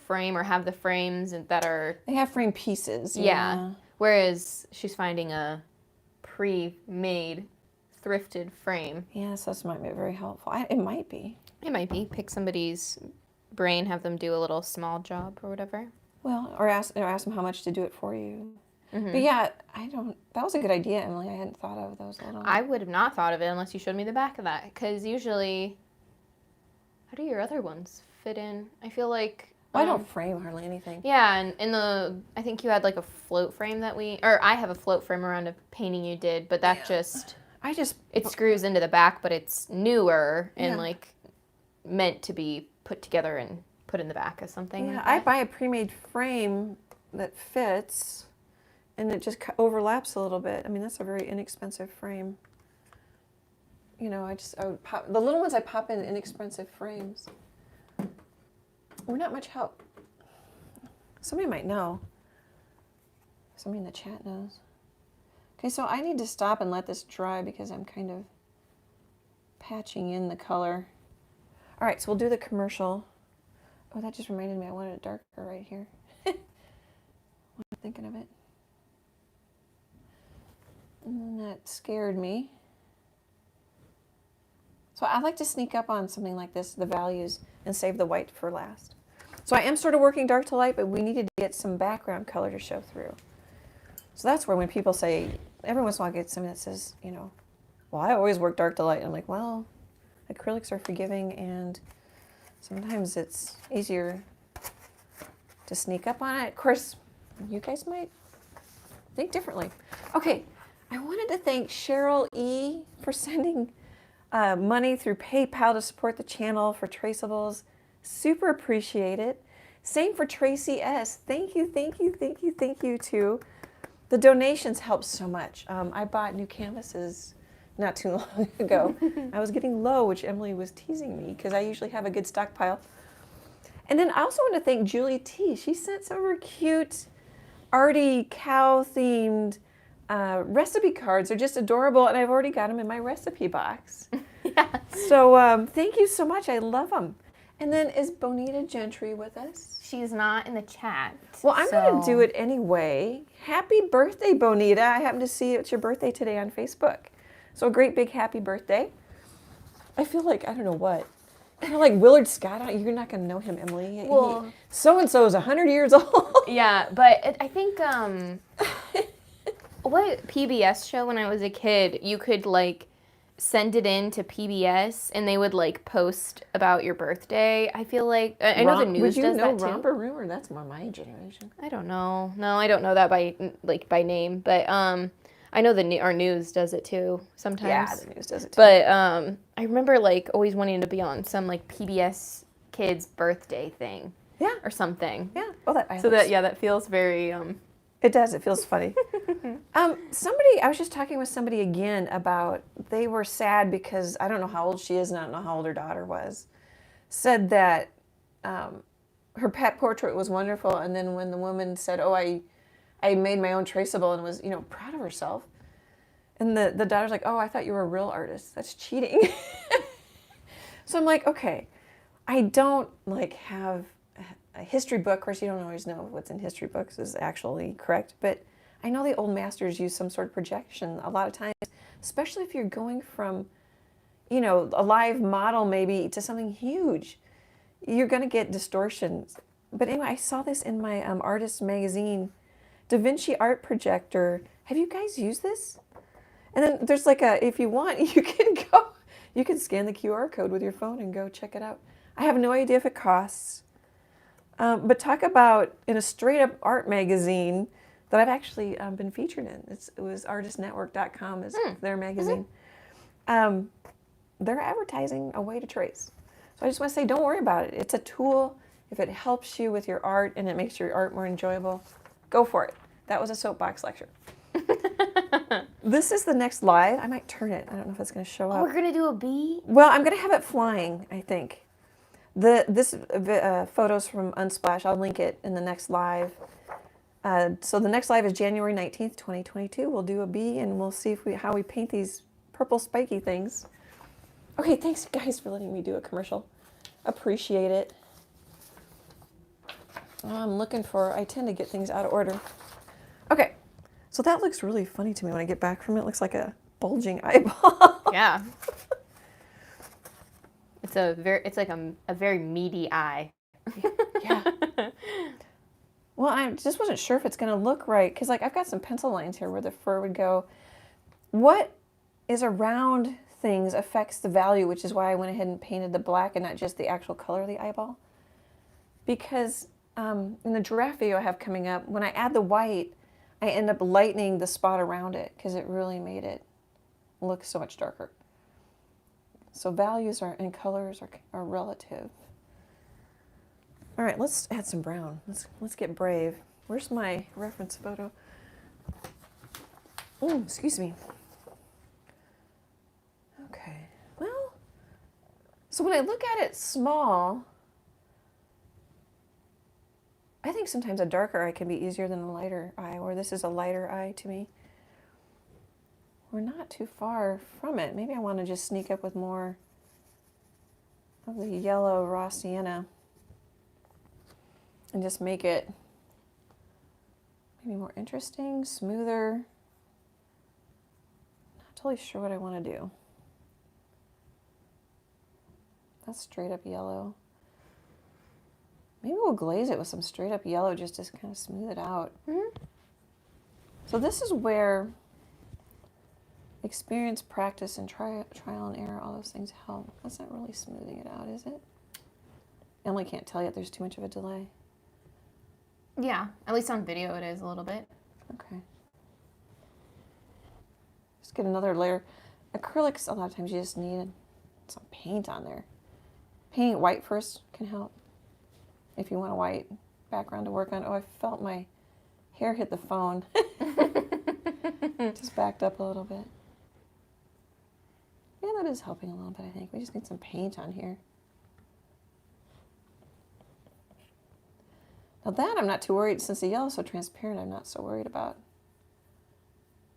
frame or have the frames that are... They have frame pieces. Yeah. Whereas she's finding a pre-made, thrifted frame. Yeah, so this might be very helpful. It might be. It might be. Pick somebody's brain, have them do a little small job or whatever. Well, or ask them how much to do it for you. Mm-hmm. But yeah, that was a good idea, Emily. I hadn't thought of those little... I would have not thought of it unless you showed me the back of that. Because usually, how do your other ones fit in? I feel like... I don't frame hardly anything. Yeah, and I think you had like a float frame or I have a float frame around a painting you did, but that it screws into the back, but it's newer and like meant to be put together and put in the back of something. Yeah, like I buy a pre-made frame that fits, and it just overlaps a little bit. I mean, that's a very inexpensive frame. You know, I would pop the little ones. I pop in inexpensive frames. We're not much help. Somebody might know. Somebody in the chat knows. Okay, so I need to stop and let this dry because I'm kind of patching in the color. All right, so we'll do the commercial. Oh, that just reminded me I wanted it darker right here. I'm thinking of it. And that scared me. So I like to sneak up on something like this, the values, and save the white for last. So I am sort of working dark to light, but we needed to get some background color to show through. So that's where when people say, every once in a while I get something that says, you know, well, I always work dark to light. And I'm like, well, acrylics are forgiving, and sometimes it's easier to sneak up on it. Of course, you guys might think differently. Okay, I wanted to thank Cheryl E. for sending money through PayPal to support the channel for Traceables. Super appreciate it. Same for Tracy S. Thank you, thank you, thank you, thank you too. The donations help so much. I bought new canvases not too long ago. I was getting low, which Emily was teasing me because I usually have a good stockpile. And then I also want to thank Julie T. She sent some of her cute, arty, cow-themed recipe cards. They're just adorable, and I've already got them in my recipe box. Yes. So thank you so much. I love them. And then is Bonita Gentry with us? She's not in the chat. Well, I'm going to do it anyway. Happy birthday, Bonita. I happen to see it's your birthday today on Facebook. So a great big happy birthday. I feel like, I don't know what. Kind of like Willard Scott. You're not going to know him, Emily. Well, so-and-so is 100 years old. Yeah, but I think, what PBS show when I was a kid, you could, like, send it in to PBS and they would, like, post about your birthday. I feel like, I know the news does that too. Would you know Romper Rumor? That's more my generation. I don't know. No, I don't know that by name, but, I know our news does it too sometimes. Yeah, the news does it too. But I remember like always wanting to be on some like PBS kids birthday thing. Yeah. Or something. Yeah. Well, that feels very. It does. It feels funny. I was just talking with somebody again about they were sad because I don't know how old she is and I don't know how old her daughter was. Said that her pet portrait was wonderful, and then when the woman said, "Oh, I made my own traceable," and was, you know, proud of herself. And the daughter's like, "Oh, I thought you were a real artist. That's cheating." So I'm like, okay, I don't like have a history book. Of course, you don't always know what's in history books is actually correct. But I know the old masters use some sort of projection a lot of times, especially if you're going from, you know, a live model maybe to something huge. You're going to get distortions. But anyway, I saw this in my artist magazine. Da Vinci Art Projector. Have you guys used this? And then there's like if you want, you can scan the QR code with your phone and go check it out. I have no idea if it costs. But talk about in a straight up art magazine that I've actually been featured in. It was artistnetwork.com is their magazine. they're advertising a way to trace. So I just want to say, don't worry about it. It's a tool. If it helps you with your art and it makes your art more enjoyable, go for it. That was a soapbox lecture. This is the next live. I might turn it. I don't know if it's going to show up. Oh, we're going to do a bee? Well, I'm going to have it flying, I think. This photos from Unsplash. I'll link it in the next live. So the next live is January 19th, 2022. We'll do a bee and we'll see how we paint these purple spiky things. Okay, thanks guys for letting me do a commercial. Appreciate it. I tend to get things out of order. Okay, so that looks really funny to me when I get back from it. It looks like a bulging eyeball. Yeah. It's like a very meaty eye. Yeah. Well, I just wasn't sure if it's going to look right because like I've got some pencil lines here where the fur would go. What is around things affects the value, which is why I went ahead and painted the black and not just the actual color of the eyeball. Because in the giraffe video I have coming up, when I add the white, I end up lightening the spot around it because it really made it look so much darker. So values and colors are relative. All right, let's add some brown. Let's get brave. Where's my reference photo? Excuse me. Okay, well, so when I look at it small, I think sometimes a darker eye can be easier than a lighter eye, or this is a lighter eye to me. We're not too far from it. Maybe I want to just sneak up with more of the yellow raw sienna and just make it maybe more interesting, smoother. Not totally sure what I want to do. That's straight up yellow. Maybe we'll glaze it with some straight up yellow just to kind of smooth it out. Mm-hmm. So this is where experience, practice, and trial and error, all those things help. That's not really smoothing it out, is it? Emily can't tell yet, there's too much of a delay. Yeah, at least on video it is a little bit. Okay. Just get another layer. Acrylics, a lot of times you just need some paint on there. Painting it white first can help if you want a white background to work on. Oh, I felt my hair hit the phone. Just backed up a little bit. Yeah, that is helping a little bit, I think. We just need some paint on here. Now that I'm not too worried, since the yellow's so transparent, I'm not so worried about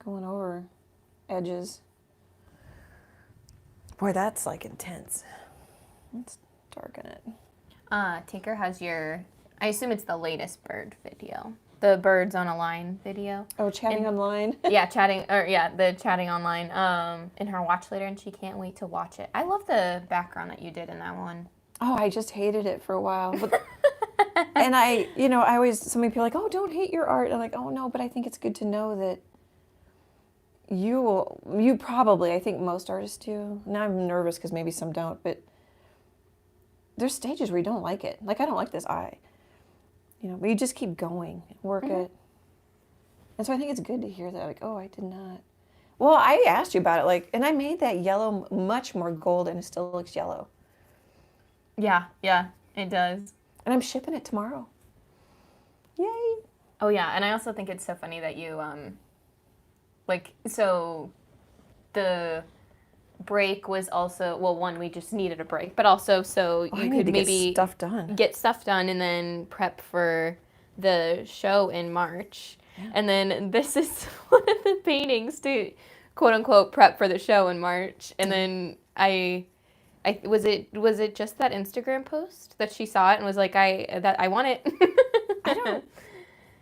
going over edges. Boy, that's like intense. Let's darken it. Tinker has I assume it's the latest bird video. The birds on a line video. Oh, chatting online? Yeah, the chatting online in her watch later, and she can't wait to watch it. I love the background that you did in that one. Oh, I just hated it for a while. But, and so many people are like, oh, don't hate your art. I'm like, oh, no, but I think it's good to know that you probably, I think most artists do. Now I'm nervous because maybe some don't, but there's stages where you don't like it. Like, I don't like this eye. But you just keep going, work it. And so I think it's good to hear that, like, oh, I did not. Well, I asked you about it, and I made that yellow much more gold, and it still looks yellow. Yeah, it does. And I'm shipping it tomorrow. Yay! Oh, yeah, and I also think it's so funny that you, so the break was also, well, one, we just needed a break, but also so you could maybe get stuff done and then prep for the show in March. Yeah. And then this is one of the paintings to quote unquote prep for the show in March. And then I was it just that Instagram post that she saw it and was like, I want it. I don't.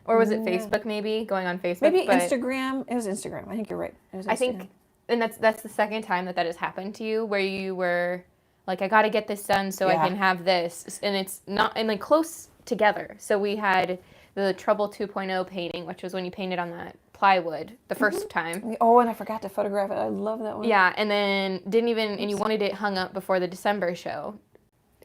Or was it Facebook maybe? Going on Facebook? Maybe Instagram. It was Instagram. I think you're right. It was Instagram. I think. And that's the second time that has happened to you, where you were like, I got to get this done so I can have this. And it's not, and close together. So we had the Trouble 2.0 painting, which was when you painted on that plywood the first time. Oh, and I forgot to photograph it. I love that one. Yeah, and then and you wanted it hung up before the December show.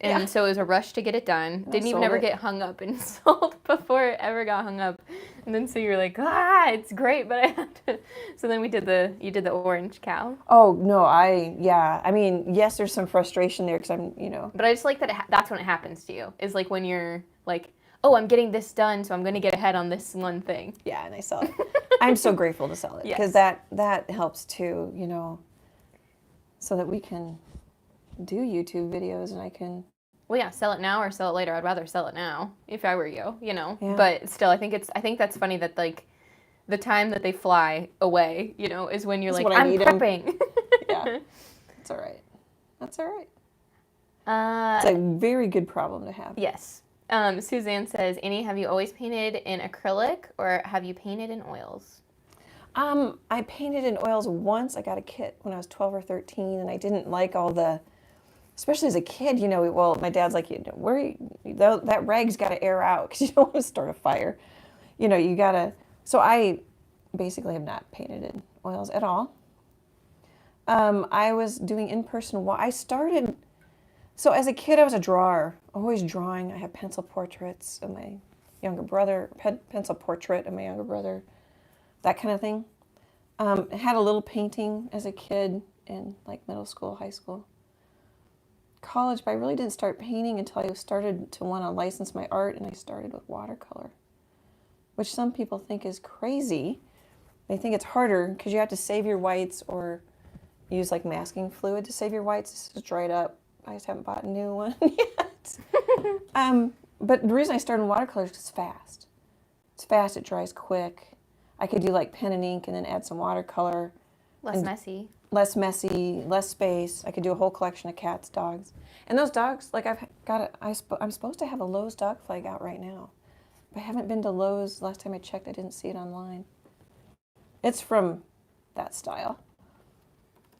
And so it was a rush to get it done. I Didn't even sold ever it. get hung up and sold before it ever got hung up. And then so you were like, it's great, but I have to. So then you did the orange cow. Oh, no, I mean, yes, there's some frustration there because I'm, But I just like that that's when it happens to you. Is like when you're like, oh, I'm getting this done, so I'm going to get ahead on this one thing. Yeah, and I sell it. I'm so grateful to sell it because that helps too, so that we can do YouTube videos and I can. Well, yeah, sell it now or sell it later. I'd rather sell it now if I were you, Yeah. But still, I think that's funny that like the time that they fly away, is when you're That's like, when I I'm need 'em. prepping. Yeah, it's all right. That's all right. It's a very good problem to have. Yes. Suzanne says, Annie, have you always painted in acrylic or have you painted in oils? I painted in oils once. I got a kit when I was 12 or 13, and I didn't like all the, especially as a kid, well, my dad's like, that rag's got to air out because you don't want to start a fire. You got to, so I basically have not painted in oils at all. I was doing in-person, I started, so as a kid, I was a drawer, always drawing. I have pencil portraits of my younger brother, pencil portrait of my younger brother, that kind of thing. Had a little painting as a kid in like middle school, high school, college, but I really didn't start painting until I started to want to license my art, and I started with watercolor, which some people think is crazy. They think it's harder because you have to save your whites or use like masking fluid to save your whites. This is dried up. I just haven't bought a new one yet. But the reason I started in watercolor is because it's fast. It's fast, it dries quick. I could do like pen and ink and then add some watercolor. Less messy. Less messy, less space. I could do a whole collection of cats, dogs. And those dogs, like I'm supposed to have a Lowe's dog flag out right now. But I haven't been to Lowe's. Last time I checked, I didn't see it online. It's from that style.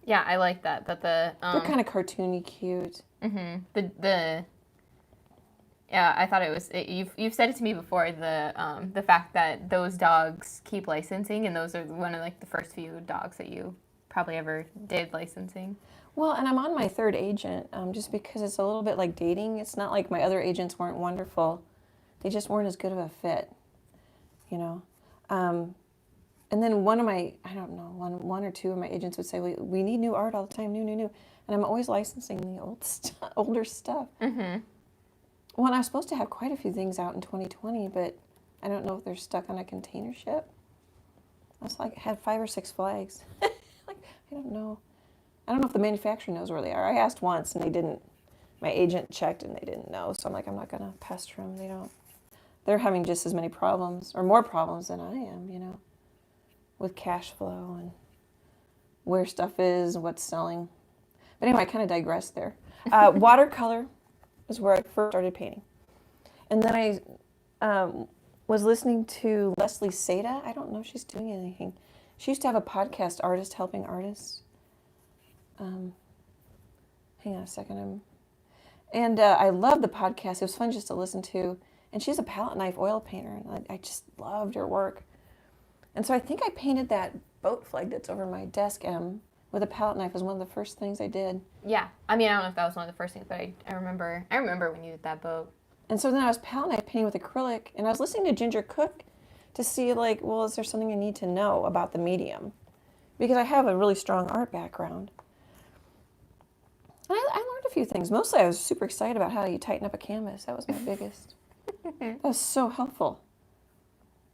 Yeah, I like that. They're kind of cartoony, cute. Mm-hmm. Yeah, I thought it was. You've said it to me before. The fact that those dogs keep licensing, and those are one of like the first few dogs that you probably ever did licensing. Well, and I'm on my third agent, just because it's a little bit like dating. It's not like my other agents weren't wonderful; they just weren't as good of a fit, And then one or two of my agents would say, "We need new art all the time, new," and I'm always licensing the older stuff. Mm-hmm. Well, and I was supposed to have quite a few things out in 2020, but I don't know if they're stuck on a container ship. I was like, had 5 or 6 flags. I don't know. I don't know if the manufacturer knows where they are. I asked once and they didn't. My agent checked and they didn't know. So I'm like, I'm not going to pester them. They're having just as many problems or more problems than I am, with cash flow and where stuff is and what's selling. But anyway, I kind of digressed there. Watercolor is where I first started painting. And then I was listening to Leslee Troe. I don't know if she's doing anything. She used to have a podcast, Artist Helping Artists. Hang on a second. And I loved the podcast. It was fun just to listen to. And she's a palette knife oil painter, and I just loved her work. And so I think I painted that boat flag that's over my desk, with a palette knife. It was one of the first things I did. Yeah, I mean, I don't know if that was one of the first things, but I remember when you did that boat. And so then I was palette knife painting with acrylic, and I was listening to Ginger Cook to see, is there something I need to know about the medium? Because I have a really strong art background. And I learned a few things. Mostly I was super excited about how you tighten up a canvas. That was my biggest. That was so helpful.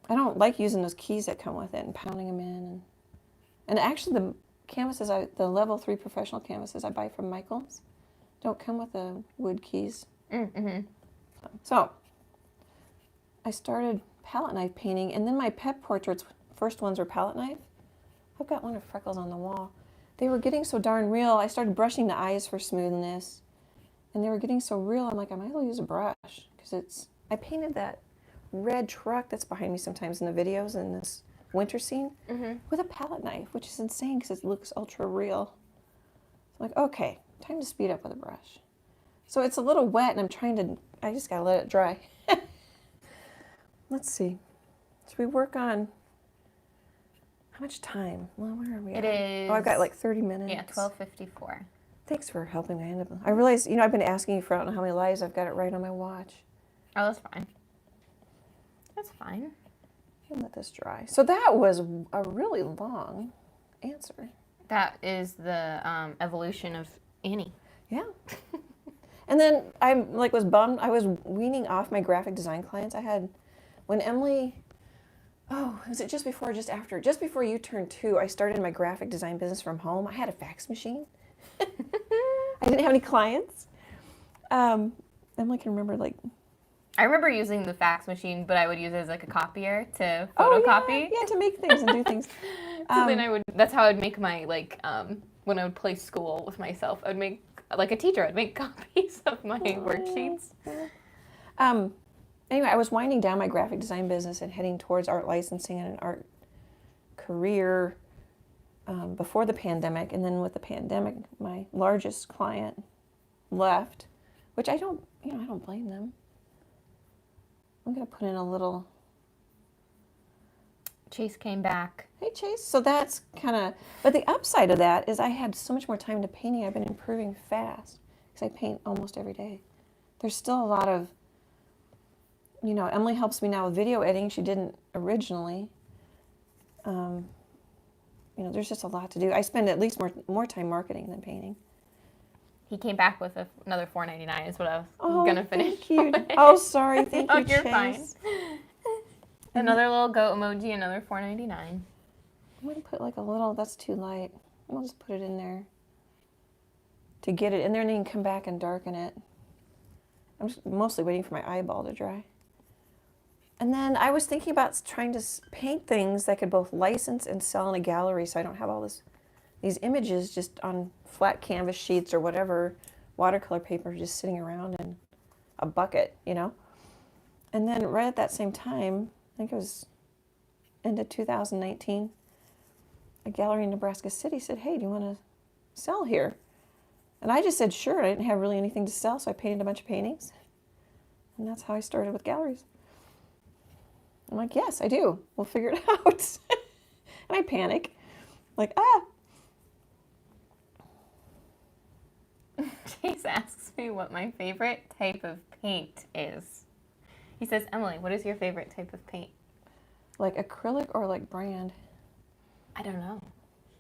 I don't like using those keys that come with it and pounding them in. And actually the canvases, the level 3 professional canvases I buy from Michael's don't come with the wood keys. Mm-hmm. So I started palette knife painting, and then my pet portraits, first ones were palette knife. I've got one of Freckles on the wall. They were getting so darn real. I started brushing the eyes for smoothness, and they were getting so real. I'm like, I might as well use a brush because I painted that red truck that's behind me sometimes in the videos in this winter scene with a palette knife, which is insane because it looks ultra real. So I'm like, okay, time to speed up with a brush. So it's a little wet, and I just gotta let it dry. Let's see. Should we work on, how much time? Well, where are we? It is. Oh, I've got like 30 minutes. Yeah, 12:54. Thanks for helping me. I realized, I've been asking you for I don't know how many lives. I've got it right on my watch. Oh, that's fine. That's fine. And let this dry. So that was a really long answer. That is the evolution of Annie. Yeah. And then I was bummed. I was weaning off my graphic design clients. I had, when Emily, was it just before or just after? Just before you turned 2, I started my graphic design business from home. I had a fax machine. I didn't have any clients. Emily can remember I remember using the fax machine, but I would use it as like a copier to oh, photocopy. yeah, to make things and do things. So then that's how I'd make my, when I would play school with myself, I'd make, like a teacher, I'd make copies of my worksheets. Anyway, I was winding down my graphic design business and heading towards art licensing and an art career before the pandemic. And then with the pandemic, my largest client left, which I don't blame them. I'm going to put in a little... Chase came back. Hey, Chase. So that's kind of... But the upside of that is I had so much more time to painting. I've been improving fast because I paint almost every day. There's still a lot of... Emily helps me now with video editing. She didn't originally. There's just a lot to do. I spend at least more time marketing than painting. He came back with another $4.99 is what I was going to finish. Thank you. Oh, sorry. Thank you, you're Chase. fine. Another little goat emoji, another $4.99. I'm going to put a little, that's too light. I'll just put it in there to get it in there, and then you can come back and darken it. I'm just mostly waiting for my eyeball to dry. And then I was thinking about trying to paint things that could both license and sell in a gallery, so I don't have all these images just on flat canvas sheets or whatever, watercolor paper just sitting around in a bucket, And then right at that same time, I think it was end of 2019, a gallery in Nebraska City said, hey, do you want to sell here? And I just said, sure. I didn't have really anything to sell, so I painted a bunch of paintings. And that's how I started with galleries. I'm like, yes, I do. We'll figure it out. And I panic. Chase asks me what my favorite type of paint is. He says, Emily, what is your favorite type of paint? Like acrylic or like brand? I don't know.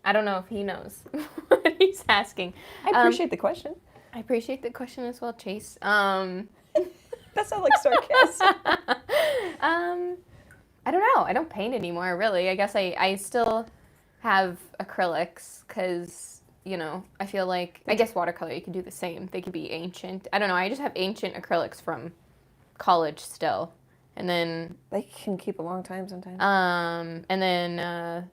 I don't know if he knows what he's asking. I appreciate the question. I appreciate the question as well, Chase. That sounds like sarcasm. I don't know. I don't paint anymore, really. I guess I still have acrylics because, I feel like, I guess watercolor, you can do the same. They could be ancient. I don't know. I just have ancient acrylics from college still. And then... They can keep a long time sometimes. And then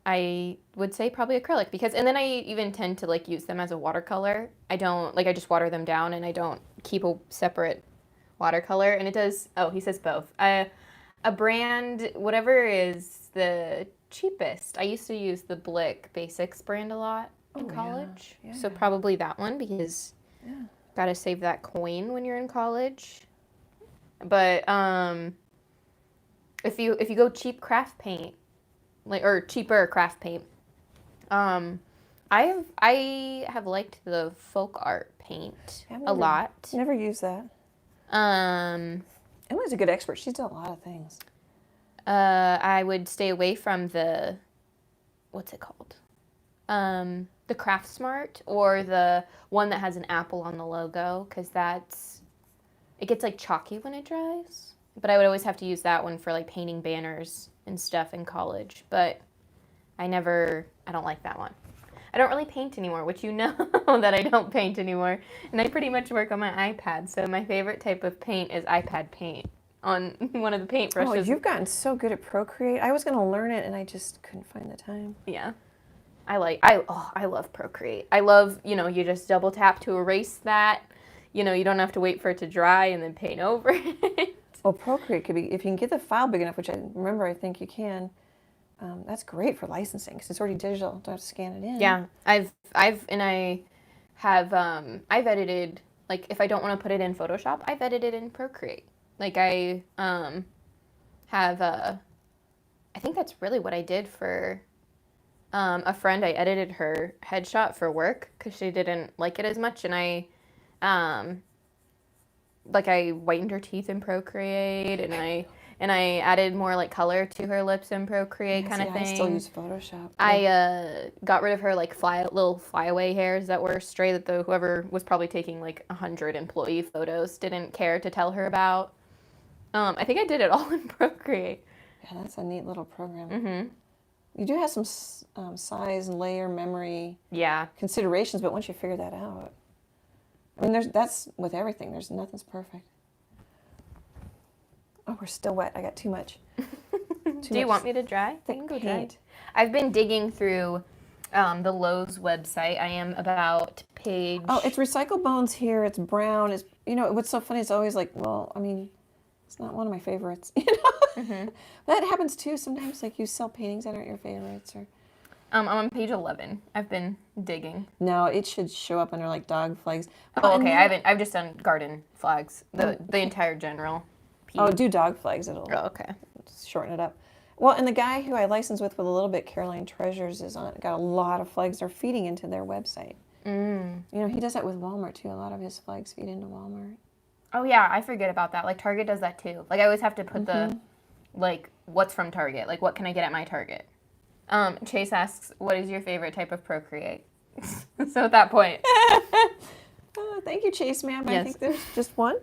I would say probably acrylic because, and then I even tend to use them as a watercolor. I don't, I just water them down and I don't keep a separate watercolor. And it does, he says both. A brand, whatever is the cheapest. I used to use the Blick Basics brand a lot in college. Yeah. So probably that one because gotta save that coin when you're in college. But if you go cheap craft paint, or cheaper craft paint, I have liked the folk art paint a lot. Never used that. Emily's a good expert. She's done a lot of things. I would stay away from the, what's it called? The Craft Smart or the one that has an apple on the logo because it gets chalky when it dries. But I would always have to use that one for painting banners and stuff in college. But I don't like that one. I don't really paint anymore, which that I don't paint anymore. And I pretty much work on my iPad. So my favorite type of paint is iPad paint on one of the paintbrushes. Oh, you've gotten so good at Procreate. I was going to learn it and I just couldn't find the time. Yeah. I love Procreate. I love, you just double tap to erase that. You don't have to wait for it to dry and then paint over it. Well, Procreate could be, if you can get the file big enough, which I think you can, that's great for licensing because it's already digital. Don't have to scan it in. Yeah, I've edited, if I don't want to put it in Photoshop, I've edited in Procreate. I think that's really what I did for a friend, I edited her headshot for work because she didn't like it as much, and I whitened her teeth in Procreate, and I added more like color to her lips in Procreate kind of thing. I still use Photoshop. I got rid of her like little flyaway hairs that were stray that whoever was probably taking like 100 employee photos didn't care to tell her about. I think I did it all in Procreate. Yeah, that's a neat little program. You do have some size and layer memory considerations, but once you figure that out, I mean, that's with everything. Nothing's perfect. Oh, we're still wet. I got too much. Do you want me to dry? I can go dry. I've been digging through the Lowe's website. I am about page... Oh, it's Recycle Bones here. It's brown. It's, what's so funny, it's always like, well, I mean, it's not one of my favorites, That happens too sometimes, like you sell paintings that aren't your favorites. Or I'm on page 11. I've been digging. No, it should show up under like dog flags. Oh, okay. I've just done garden flags. The entire general piece. Oh, do dog flags. It'll okay. Shorten it up. Well, and the guy who I licensed with a little bit, Caroline Treasures, got a lot of flags. They're feeding into their website. He does that with Walmart too. A lot of his flags feed into Walmart. Oh yeah, I forget about that. Like Target does that too. Like I always have to put the what's from Target. Like what can I get at my Target? Chase asks, what is your favorite type of Procreate? So at that point. Thank you, Chase, ma'am. Yes. I think there's just one.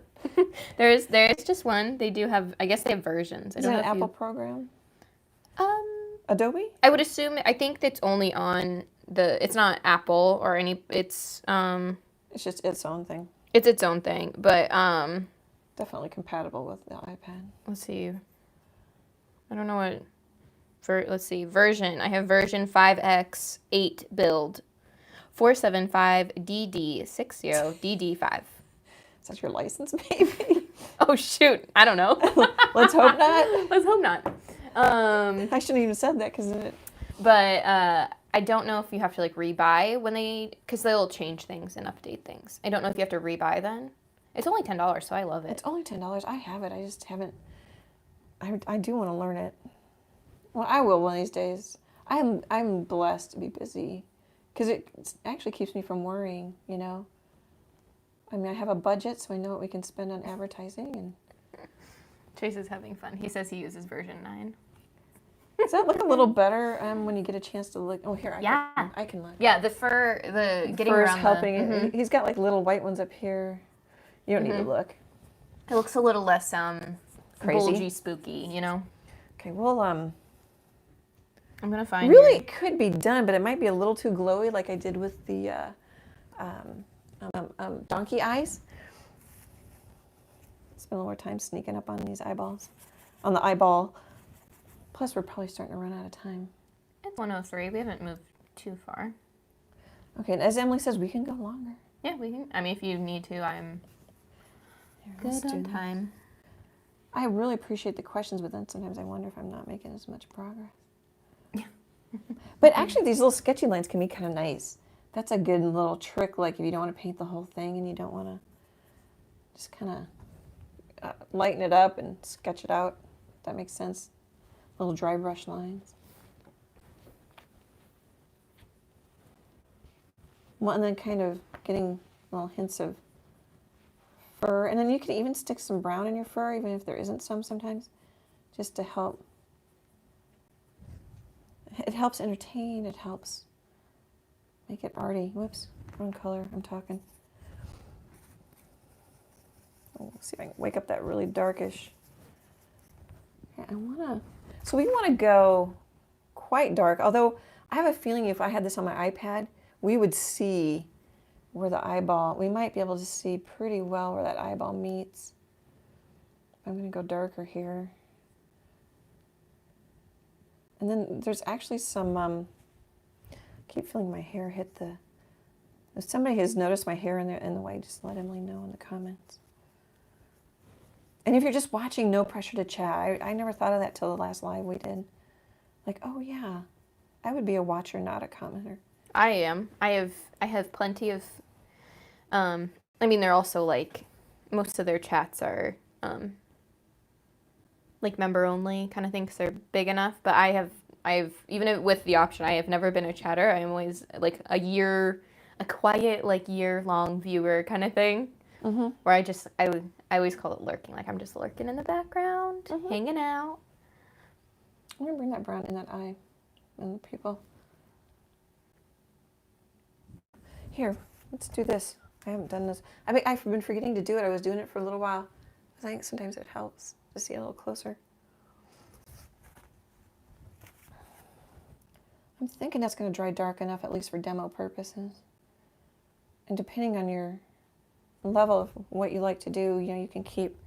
there is just one. They do have, I guess they have versions. Is it an Apple program? Adobe? I would assume, I think it's only on it's not Apple or any, it's just its own thing. It's its own thing, but definitely compatible with the iPad. Let's see. I don't know what let's see. Version. I have version 5X 8 build 475DD60DD5. Is that your license, maybe? Oh shoot! I don't know. Let's hope not. Let's hope not. I shouldn't even said that because it. But I don't know if you have to like rebuy because they'll change things and update things. I don't know if you have to rebuy then. It's only $10, so I love it. It's only $10. I have it. I just haven't. I do want to learn it. Well, I will one of these days. I'm blessed to be busy because it actually keeps me from worrying. I mean, I have a budget, so I know what we can spend on advertising. And Chase is having fun. He says he uses version 9. Does that look a little better when you get a chance to look? Oh, here, I can look. Yeah, the getting fur's around helping. He's got like little white ones up here. You don't need to look. It looks a little less crazy, bulgy, spooky. Okay, well, I'm gonna find. Really, it could be done, but it might be a little too glowy, like I did with the donkey eyes. Spend a little more time sneaking up on these eyeballs, on the eyeball. Plus, we're probably starting to run out of time. It's 1:03. We haven't moved too far. Okay, and as Emily says, we can go longer. Yeah, we can. I mean, if you need to, I'm good on time. I really appreciate the questions, but then sometimes I wonder if I'm not making as much progress. But actually, these little sketchy lines can be kind of nice. That's a good little trick, like if you don't want to paint the whole thing and you don't want to just kind of lighten it up and sketch it out. If that makes sense. Little dry brush lines. Well, and then kind of getting little hints of fur. And then you can even stick some brown in your fur, even if there isn't some sometimes, just to help. It helps entertain. It helps make it arty. Whoops, wrong color. I'm talking. Oh, let's see if I can wake up that really darkish. Yeah, so we want to go quite dark, although I have a feeling if I had this on my iPad, we would see where the eyeball, we might be able to see pretty well where that eyeball meets. I'm going to go darker here. And then there's actually some, I keep feeling my hair hit if somebody has noticed my hair in the way, just let Emily know in the comments. And if you're just watching, no pressure to chat. I never thought of that till the last live we did. Like, oh yeah, I would be a watcher, not a commenter. I am. I have plenty of, I mean, they're also like, most of their chats are, like member only kind of thing because they're big enough. But I even with the option, I have never been a chatter. I'm always like a quiet, like year-long viewer kind of thing. Mm-hmm. Where I always call it lurking. Like I'm just lurking in the background, hanging out. I'm going to bring that brown in that eye and the pupil. Here, let's do this. I haven't done this. I mean, I've been forgetting to do it. I was doing it for a little while. I think sometimes it helps to see a little closer. I'm thinking that's going to dry dark enough, at least for demo purposes. And depending on your level of what you like to do, you can keep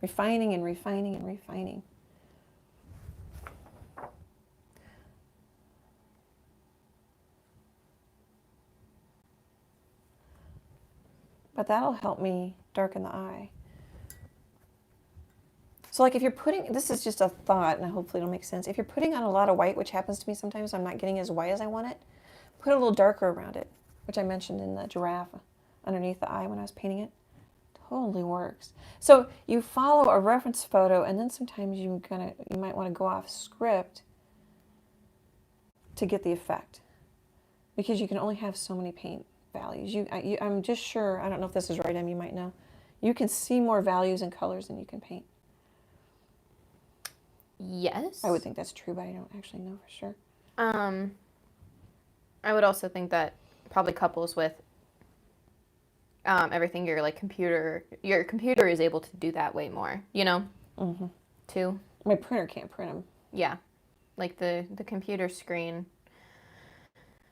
refining and refining and refining. But that'll help me darken the eye. So like if you're putting, this is just a thought and hopefully it'll make sense. If you're putting on a lot of white, which happens to me sometimes, I'm not getting as white as I want it, put a little darker around it, which I mentioned in the giraffe underneath the eye when I was painting it. Totally works. So you follow a reference photo and then sometimes you might want to go off script to get the effect because you can only have so many paint values. I'm just sure, I don't know if this is right, Em, you might know. You can see more values and colors than you can paint. Yes. I would think that's true, but I don't actually know for sure. I would also think that probably couples with everything your computer is able to do that way more, too. My printer can't print them. Yeah. Like the computer screen,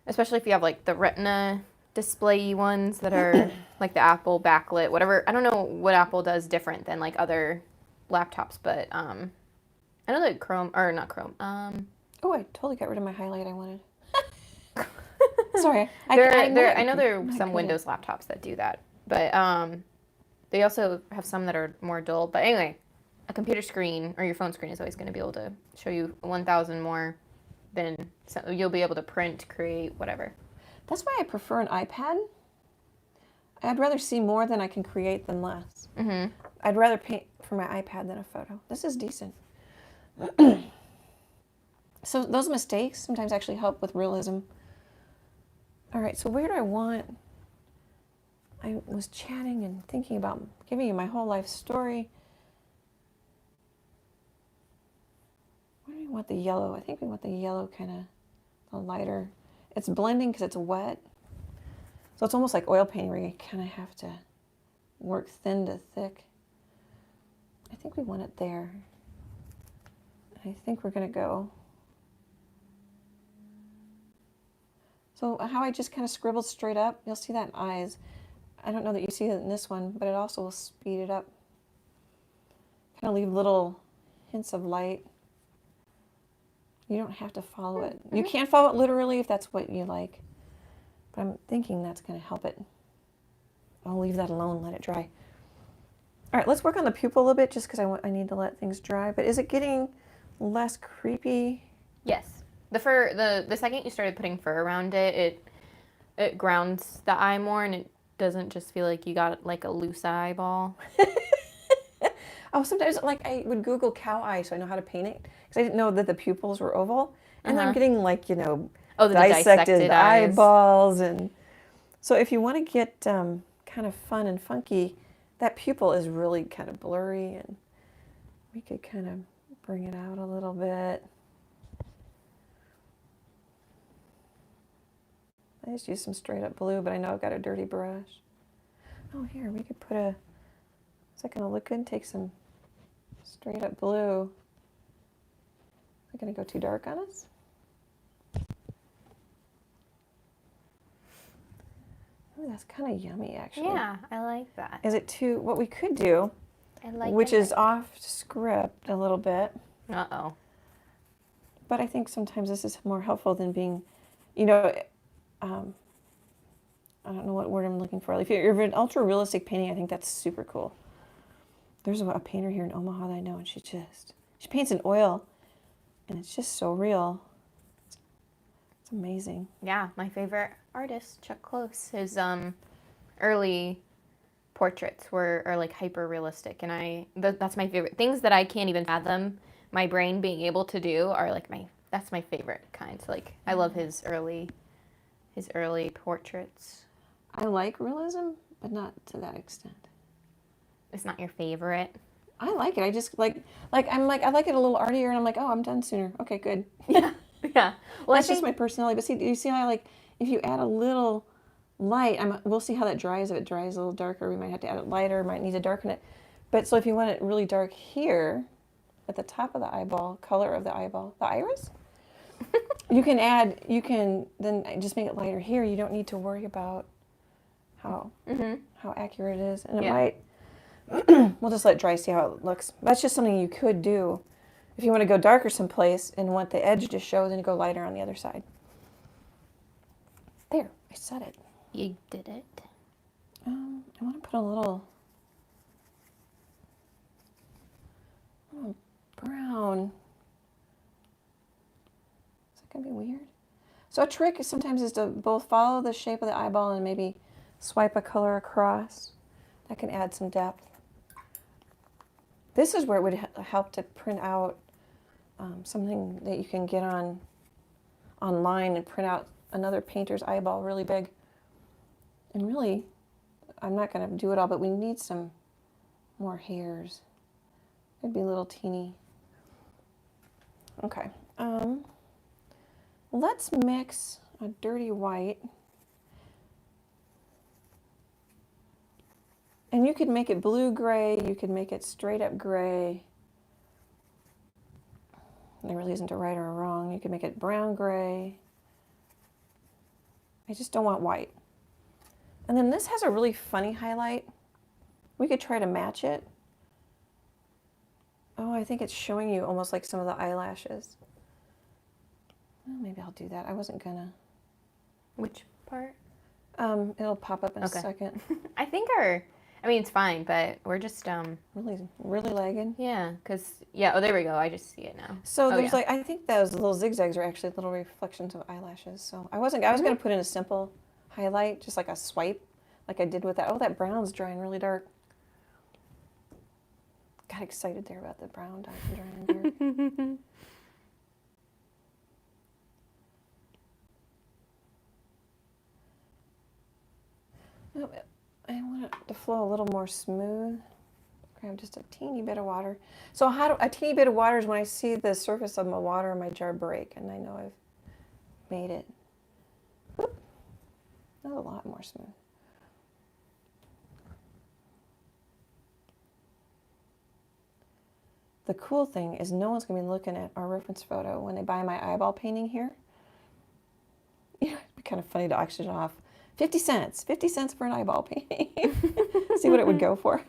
especially if you have like the Retina display ones that are like the Apple backlit, whatever. I don't know what Apple does different than like other laptops, but I know that Oh, I totally got rid of my highlight I wanted. Sorry. I know there are some Windows laptops that do that, but they also have some that are more dull. But anyway, a computer screen or your phone screen is always going to be able to show you 1,000 more than you'll be able to print, create, whatever. That's why I prefer an iPad. I'd rather see more than I can create than less. Mm-hmm. I'd rather paint for my iPad than a photo. This is decent. So those mistakes sometimes actually help with realism. All right, so where do I want? I was chatting and thinking about giving you my whole life story. Where do we want the yellow? I think we want the yellow kind of the lighter. It's blending because it's wet. So it's almost like oil painting where you kind of have to work thin to thick. I think we want it there. I think we're going to go. So how I just kind of scribbled straight up, you'll see that in eyes. I don't know that you see it in this one, but it also will speed it up. Kind of leave little hints of light. You don't have to follow it. You can follow it literally if that's what you like. But I'm thinking that's going to help it. I'll leave that alone, let it dry. All right, let's work on the pupil a little bit just because I need to let things dry. But is it getting less creepy? Yes. The second you started putting fur around it, it grounds the eye more and it doesn't just feel like you got like a loose eyeball. Oh, sometimes like I would Google cow eye so I know how to paint it because I didn't know that the pupils were oval. And I'm getting like, the dissected eyeballs. And so if you want to get kind of fun and funky, that pupil is really kind of blurry and we could kind of bring it out a little bit. I just used some straight up blue, but I know I've got a dirty brush. Oh, here, we could put is that going to look good? Take some straight up blue. Is it going to go too dark on us? Ooh, that's kind of yummy, actually. Yeah, I like that. Is it too, what we could do, which is off script a little bit. Uh-oh. But I think sometimes this is more helpful than being, I don't know what word I'm looking for. If you're an ultra realistic painting, I think that's super cool. There's a painter here in Omaha that I know, and she paints in oil, and it's just so real. It's amazing. Yeah, my favorite artist, Chuck Close, his early portraits are like hyper realistic, and that's my favorite things that I can't even fathom my brain being able to do are like my That's my favorite kind. Like, I love his early portraits. I like realism, but not to that extent. It's not your favorite. I like it. I just I like it a little artier, and I'm like, oh, I'm done sooner. Okay, good. Yeah. Yeah. Well, That's just my personality. But see, do you see how if you add a little light, we'll see how that dries. If it dries a little darker, we might have to add it lighter. Might need to darken it. But so if you want it really dark here, at the top of the eyeball, color of the eyeball, the iris, you can then just make it lighter here. You don't need to worry about how accurate it is, and it might. We'll just let it dry, see how it looks. That's just something you could do. If you want to go darker someplace and want the edge to show, then you go lighter on the other side. There, I said it. You did it. I want to put a little brown. Is that going to be weird? So a trick sometimes is to both follow the shape of the eyeball and maybe swipe a color across. That can add some depth. This is where it would help to print out something that you can get online and print out another painter's eyeball really big. And really, I'm not going to do it all, but we need some more hairs. It'd be a little teeny. Okay. Let's mix a dirty white. And you could make it blue-gray, you could make it straight-up gray. There really isn't a right or a wrong. You could make it brown-gray. I just don't want white. And then this has a really funny highlight. We could try to match it. Oh, I think it's showing you almost like some of the eyelashes. Well, maybe I'll do that. I wasn't gonna. Which part? It'll pop up in a second. I think it's fine, but we're just really lagging. Yeah, oh, there we go. I just see it now. So there's I think those little zigzags are actually little reflections of eyelashes. So I was going to put in a simple highlight, just like a swipe, like I did with that. Oh, that brown's drying really dark. Got excited there about the brown drying here. No, I want it to flow a little more smooth. Grab just a teeny bit of water. So a teeny bit of water is when I see the surface of my water in my jar break, and I know I've made it. Whoop. That's a lot more smooth. The cool thing is no one's going to be looking at our reference photo when they buy my eyeball painting here. It'd be kind of funny to auction off 50 cents for an eyeball painting. See what it would go for.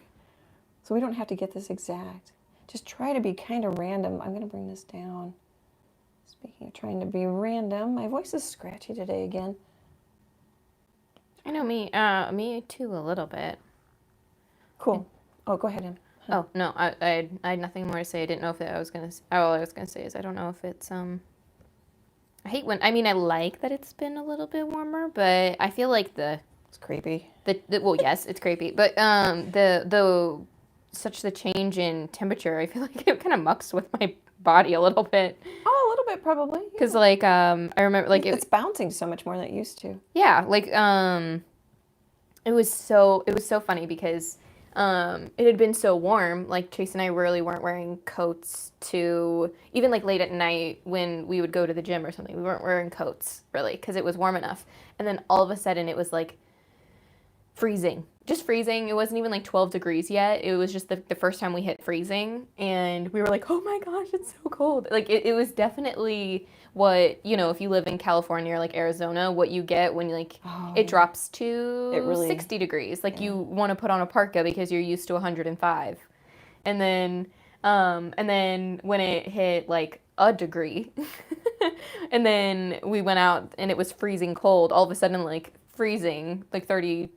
So we don't have to get this exact. Just try to be kind of random. I'm going to bring this down. Speaking of trying to be random, my voice is scratchy today again. I know me too a little bit. Cool. Oh, go ahead, Em. Oh, no, I had nothing more to say. I didn't know if I was going to... All I was going to say is I don't know if it's... I hate when... I like that it's been a little bit warmer, but I feel like It's creepy. Well, yes, it's creepy, but such the change in temperature, I feel like it kind of mucks with my body a little bit. Oh, a little bit probably. Because, I remember, it's bouncing so much more than it used to. Yeah, it was so funny because... it had been so warm, like Chase and I really weren't wearing coats to, even like late at night when we would go to the gym or something, we weren't wearing coats really because it was warm enough. And then all of a sudden it was like freezing, just freezing. It wasn't even like 12 degrees yet. It was just the first time we hit freezing and we were like, oh my gosh, it's so cold. Like it was definitely what, if you live in California or like Arizona, what you get when it drops to 60 degrees. Like you want to put on a parka because you're used to 105. And then when it hit like a degree and then we went out and it was freezing cold, all of a sudden like freezing, like 30,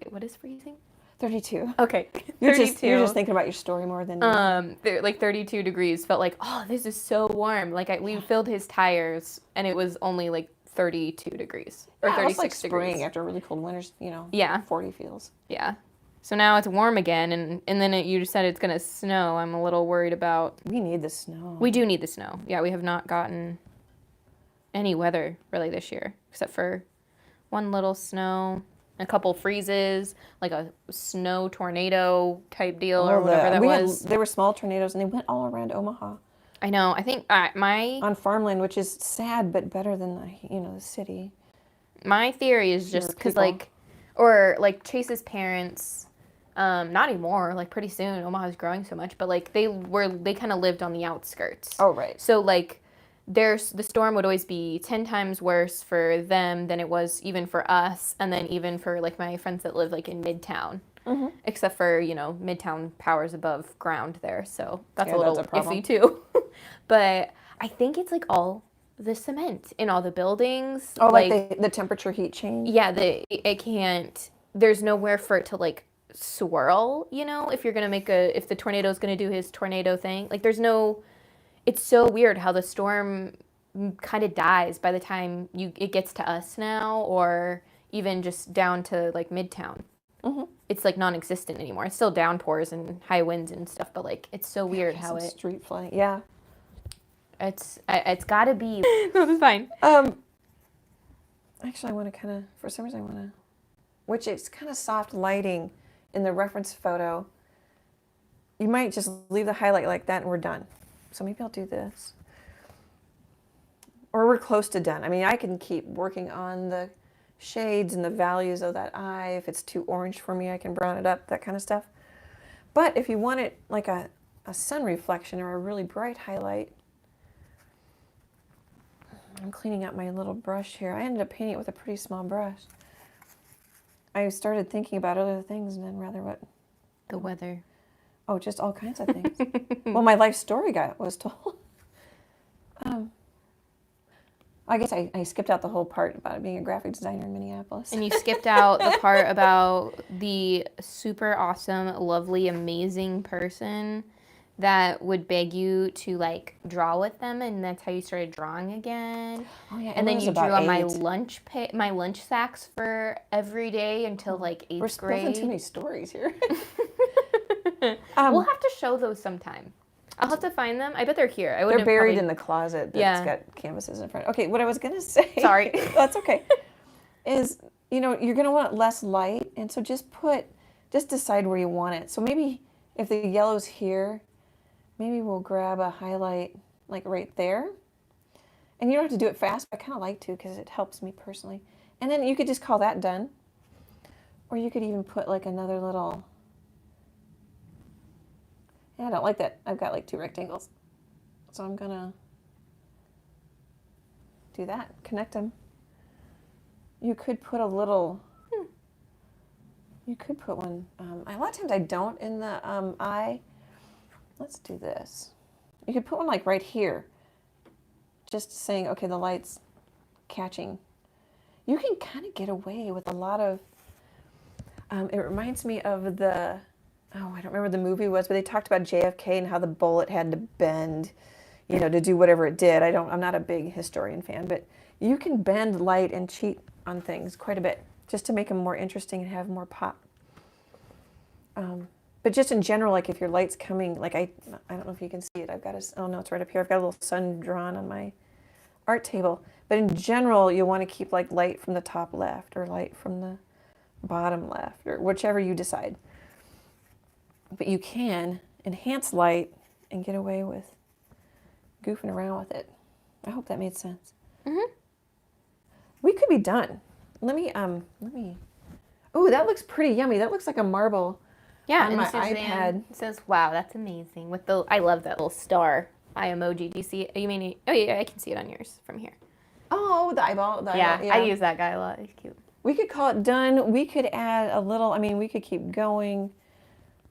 what is freezing? 32. Okay. You're just thinking about your story more than... like 32 degrees felt like, oh, this is so warm. Like we filled his tires and it was only like 32 degrees or 36 it was like degrees. spring after really cold winters, Yeah. 40 feels. Yeah. So now it's warm again and then you just said it's going to snow. I'm a little worried about... We need the snow. We do need the snow. Yeah, we have not gotten any weather really this year, except for one little snow, a couple freezes, like a snow tornado type deal or whatever that was. There were small tornadoes, and they went all around Omaha. I know. I think on farmland, which is sad, but better than the city. My theory is just because like Chase's parents, not anymore. Like pretty soon, Omaha's growing so much, but like they kind of lived on the outskirts. Oh right. So like, the storm would always be 10 times worse for them than it was even for us, and then even for like my friends that live like in Midtown. Mm-hmm. Except for Midtown power's above ground there, so that's a little iffy too. But I think it's like all the cement in all the buildings. Oh, like the temperature heat change. Yeah, it can't. There's nowhere for it to like swirl. If you're gonna if the tornado's gonna do his tornado thing, like there's no. It's so weird how the storm kind of dies by the time it gets to us now, or even just down to like Midtown. Mm-hmm. It's like non-existent anymore. It's still downpours and high winds and stuff, but like it's so weird how it street flying. Yeah, it's got to be. No, it's fine. Actually, I want to kind of, for some reason, which it's kind of soft lighting in the reference photo. You might just leave the highlight like that, and we're done. So maybe I'll do this. Or we're close to done. I mean, I can keep working on the shades and the values of that eye. If it's too orange for me, I can brown it up, that kind of stuff. But if you want it like a sun reflection or a really bright highlight, I'm cleaning out my little brush here. I ended up painting it with a pretty small brush. I started thinking about other things, and then rather what? The weather. Oh, just all kinds of things. Well, my life story was told. I guess I skipped out the whole part about being a graphic designer in Minneapolis. And you skipped out the part about the super awesome, lovely, amazing person that would beg you to like draw with them, and that's how you started drawing again. Oh yeah, and then you drew on my lunch sacks for every day until like 8th grade. We're spilling too many stories here. We'll have to show those sometime. I'll have to find them. I bet they're here. They're buried in the closet that's got canvases in front. Okay, what I was going to say. Sorry. That's okay. Is, you're going to want less light, and so just decide where you want it. So maybe if the yellow's here, maybe we'll grab a highlight like right there. And you don't have to do it fast, but I kind of like to because it helps me personally. And then you could just call that done. Or you could even put like another little... Yeah, I don't like that. I've got like 2 rectangles. So I'm going to do that. Connect them. You could put a little... You could put one... a lot of times I don't in the eye. Let's do this. You could put one like right here. Just saying, okay, the light's catching. You can kind of get away with a lot of... it reminds me of the... Oh, I don't remember what the movie was, but they talked about JFK and how the bullet had to bend, to do whatever it did. I'm not a big historian fan, but you can bend light and cheat on things quite a bit just to make them more interesting and have more pop. But just in general, like if your light's coming, like I don't know if you can see it. Oh no, it's right up here. I've got a little sun drawn on my art table. But in general, you want to keep like light from the top left or light from the bottom left or whichever you decide. But you can enhance light and get away with goofing around with it. I hope that made sense. Mm-hmm. We could be done. Let me. Oh, that looks pretty yummy. That looks like a marble. Yeah, on my iPad. It says, "Wow, that's amazing." I love that little star eye emoji. Do you see it? You mean? Oh yeah, I can see it on yours from here. Oh, the eyeball. Yeah, I use that guy a lot. He's cute. We could call it done. We could add a little. I mean, we could keep going.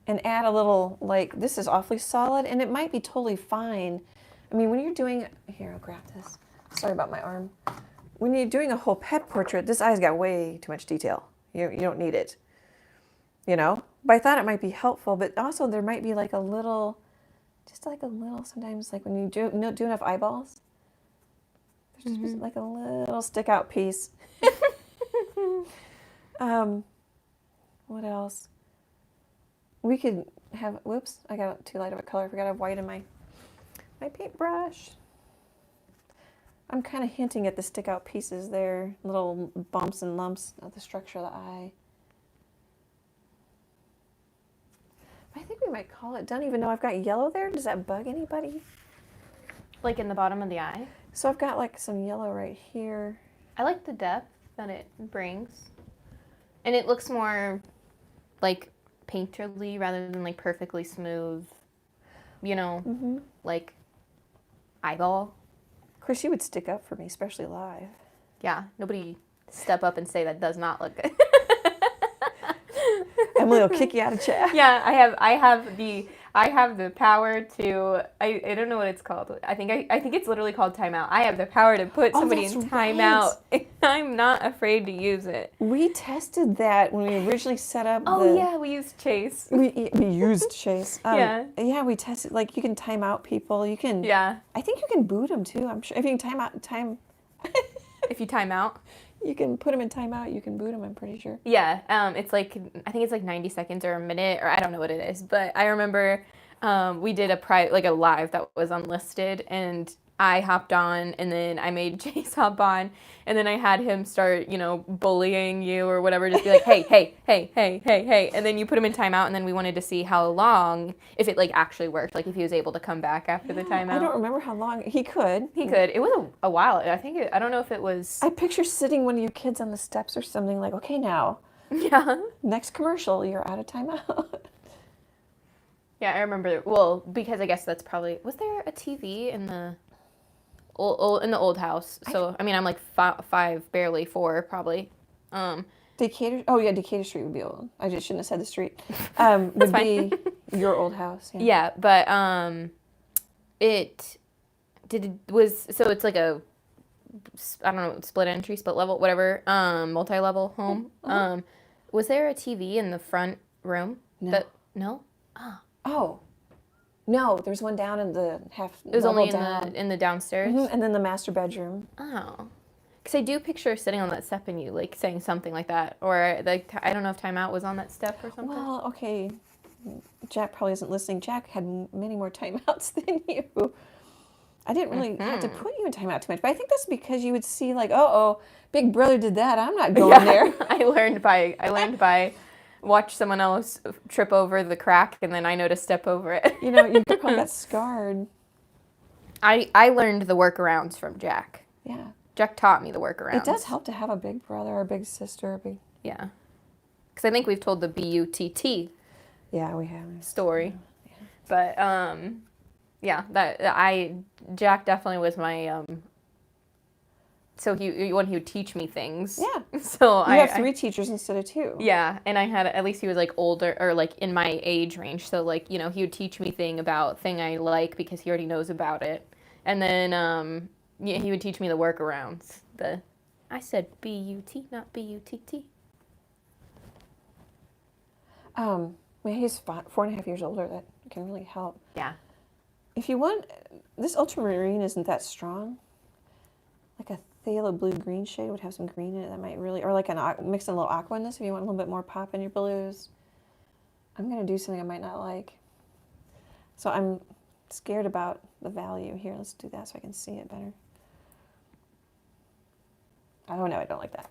And add a little, like, this is awfully solid, and it might be totally fine. I mean, when you're doing, here, I'll grab this. Sorry about my arm. When you're doing a whole pet portrait, this eye's got way too much detail. You don't need it, But I thought it might be helpful, but also there might be like a little, sometimes like when you do enough eyeballs, there's just like a little stick out piece. What else? We could have, whoops, I got too light of a color. I forgot I have white in my paintbrush. I'm kind of hinting at the stick out pieces there, little bumps and lumps of the structure of the eye. I think we might call it done, even though I've got yellow there. Does that bug anybody? Like in the bottom of the eye? So I've got like some yellow right here. I like the depth that it brings. And it looks more like painterly rather than like perfectly smooth, you know, like eyeball. Of course, you would stick up for me, especially live. Yeah, nobody step up and say that does not look good. Emily will kick you out of chat. Yeah, I have the power to I don't know what it's called. I think it's literally called timeout. I have the power to put somebody in timeout. Right. I'm not afraid to use it. We tested that when we originally set up. Yeah, we used Chase. We used Chase. Yeah. Yeah, we tested like you can time out people. You can. Yeah. I think you can boot them too. I'm sure if you can If you time out. You can put them in timeout. You can boot them. I'm pretty sure. Yeah, it's like I think it's like 90 seconds or a minute, or I don't know what it is. But I remember we did a live that was unlisted, and I hopped on, and then I made Chase hop on, and then I had him start, bullying you or whatever, just be like, hey, and then you put him in timeout, and then we wanted to see how long, if it like actually worked, like if he was able to come back after the timeout. I don't remember how long he could. It was a while. I don't know if it was. I picture sitting one of your kids on the steps or something like, okay, now. Yeah. Next commercial, you're out of timeout. Yeah, I remember. Well, because I guess that's probably. Was there a TV in the old house? So I'm like 5, barely 4, probably. Decatur. Oh yeah, Decatur Street would be old. I just shouldn't have said the street. Would be your old house. Yeah, but it's like a, I don't know, split entry, split level, whatever, multi-level home. Was there a TV in the front room? No. No? Oh. No, there's one down in the half. It was only in the downstairs? And then the master bedroom. Oh. Because I do picture sitting on that step and you, like, saying something like that. Or, like, I don't know if timeout was on that step or something. Well, okay. Jack probably isn't listening. Jack had many more timeouts than you. I didn't really have to put you in timeout too much. But I think that's because you would see, like, oh, Big Brother did that. I'm not going there. I learned by watch someone else trip over the crack, and then I know to step over it. You probably got scarred. I learned the workarounds from Jack. Yeah. Jack taught me the workarounds. It does help to have a big brother or a big sister. Yeah. Because I think we've told the BUTT. Yeah, we have. Story. Yeah. But, Jack definitely was my, so he would teach me things. Yeah. So you have 3 teachers instead of 2. Yeah, and I had, at least he was like older, or like in my age range, so like, he would teach me thing I like because he already knows about it. And then he would teach me the workarounds. I said B-U-T, not B-U-T-T. He's 4.5 years older. That can really help. Yeah. If you want, this ultramarine isn't that strong. Like a phthalo blue-green shade would have some green in it that might really, or like mix in a little aqua in this if you want a little bit more pop in your blues. I'm going to do something I might not like. So I'm scared about the value here. Let's do that so I can see it better. Oh no, I don't like that.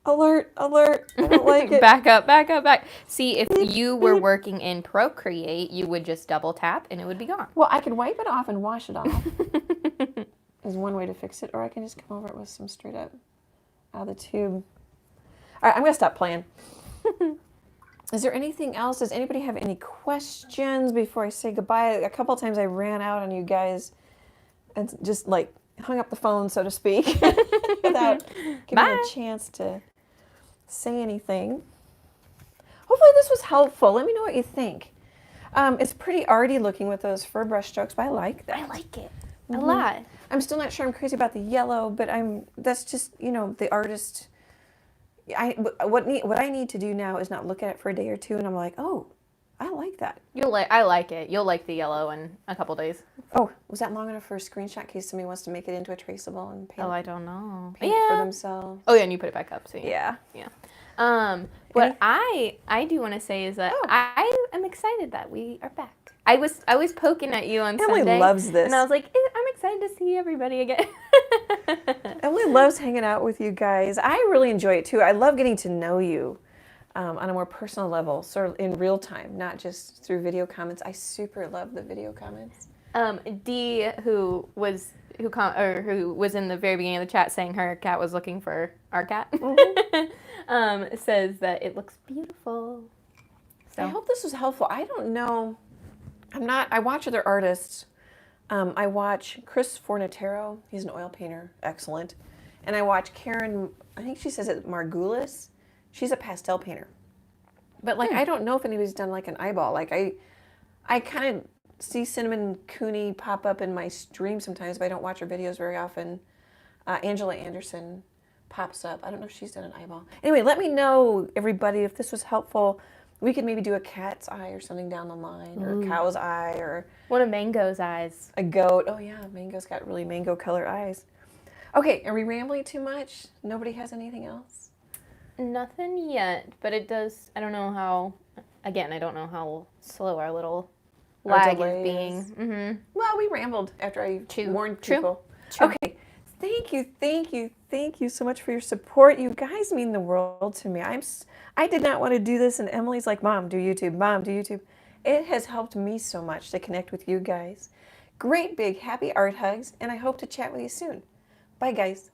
Alert, I don't like it. Back up. See, if you were working in Procreate, you would just double tap and it would be gone. Well, I could wipe it off and wash it off. Is one way to fix it. Or I can just come over it with some straight up out of the tube. All right, I'm going to stop playing. Is there anything else? Does anybody have any questions before I say goodbye? A couple of times I ran out on you guys and just like hung up the phone, so to speak, without giving you a chance to say anything. Hopefully this was helpful. Let me know what you think. It's pretty arty looking with those fur brush strokes, but I like that. I like it a lot. I'm still not sure I'm crazy about the yellow, but that's just, the artist. What I need to do now is not look at it for a day or two and I'm like, oh, I like that. I like it. You'll like the yellow in a couple days. Oh, was that long enough for a screenshot in case somebody wants to make it into a traceable and paint? Oh, I don't know. Paint it for themselves. Oh yeah, and you put it back up. So yeah. What I do want to say is that I am excited that we are back. I was poking at you on Emily Sunday. loves this. And I was like, I'm excited to see everybody again. Emily loves hanging out with you guys. I really enjoy it too. I love getting to know you on a more personal level, sort of in real time, not just through video comments. I super love the video comments. Dee, who was in the very beginning of the chat saying her cat was looking for our cat, says that it looks beautiful. So I hope this was helpful. I don't know. I watch other artists. I watch Chris Fornatero. He's an oil painter. Excellent. And I watch Karen, I think she says it, Margulis. She's a pastel painter. But like, I don't know if anybody's done like an eyeball. Like I kind of see Cinnamon Cooney pop up in my stream sometimes, but I don't watch her videos very often. Angela Anderson pops up. I don't know if she's done an eyeball. Anyway, let me know, everybody, if this was helpful. We could maybe do a cat's eye or something down the line, or a cow's eye, or one of Mango's eyes. A goat. Oh yeah, Mango's got really mango color eyes. Okay, are we rambling too much? Nobody has anything else? Nothing yet, but it does. I don't know how. Again, I don't know how slow our little lag is being. Mm-hmm. Well, we rambled after I warned True. people. True. Okay, thank you so much for your support. You guys mean the world to me. I did not want to do this, and Emily's like, Mom, do YouTube. Mom, do YouTube. It has helped me so much to connect with you guys. Great big happy art hugs, and I hope to chat with you soon. Bye, guys.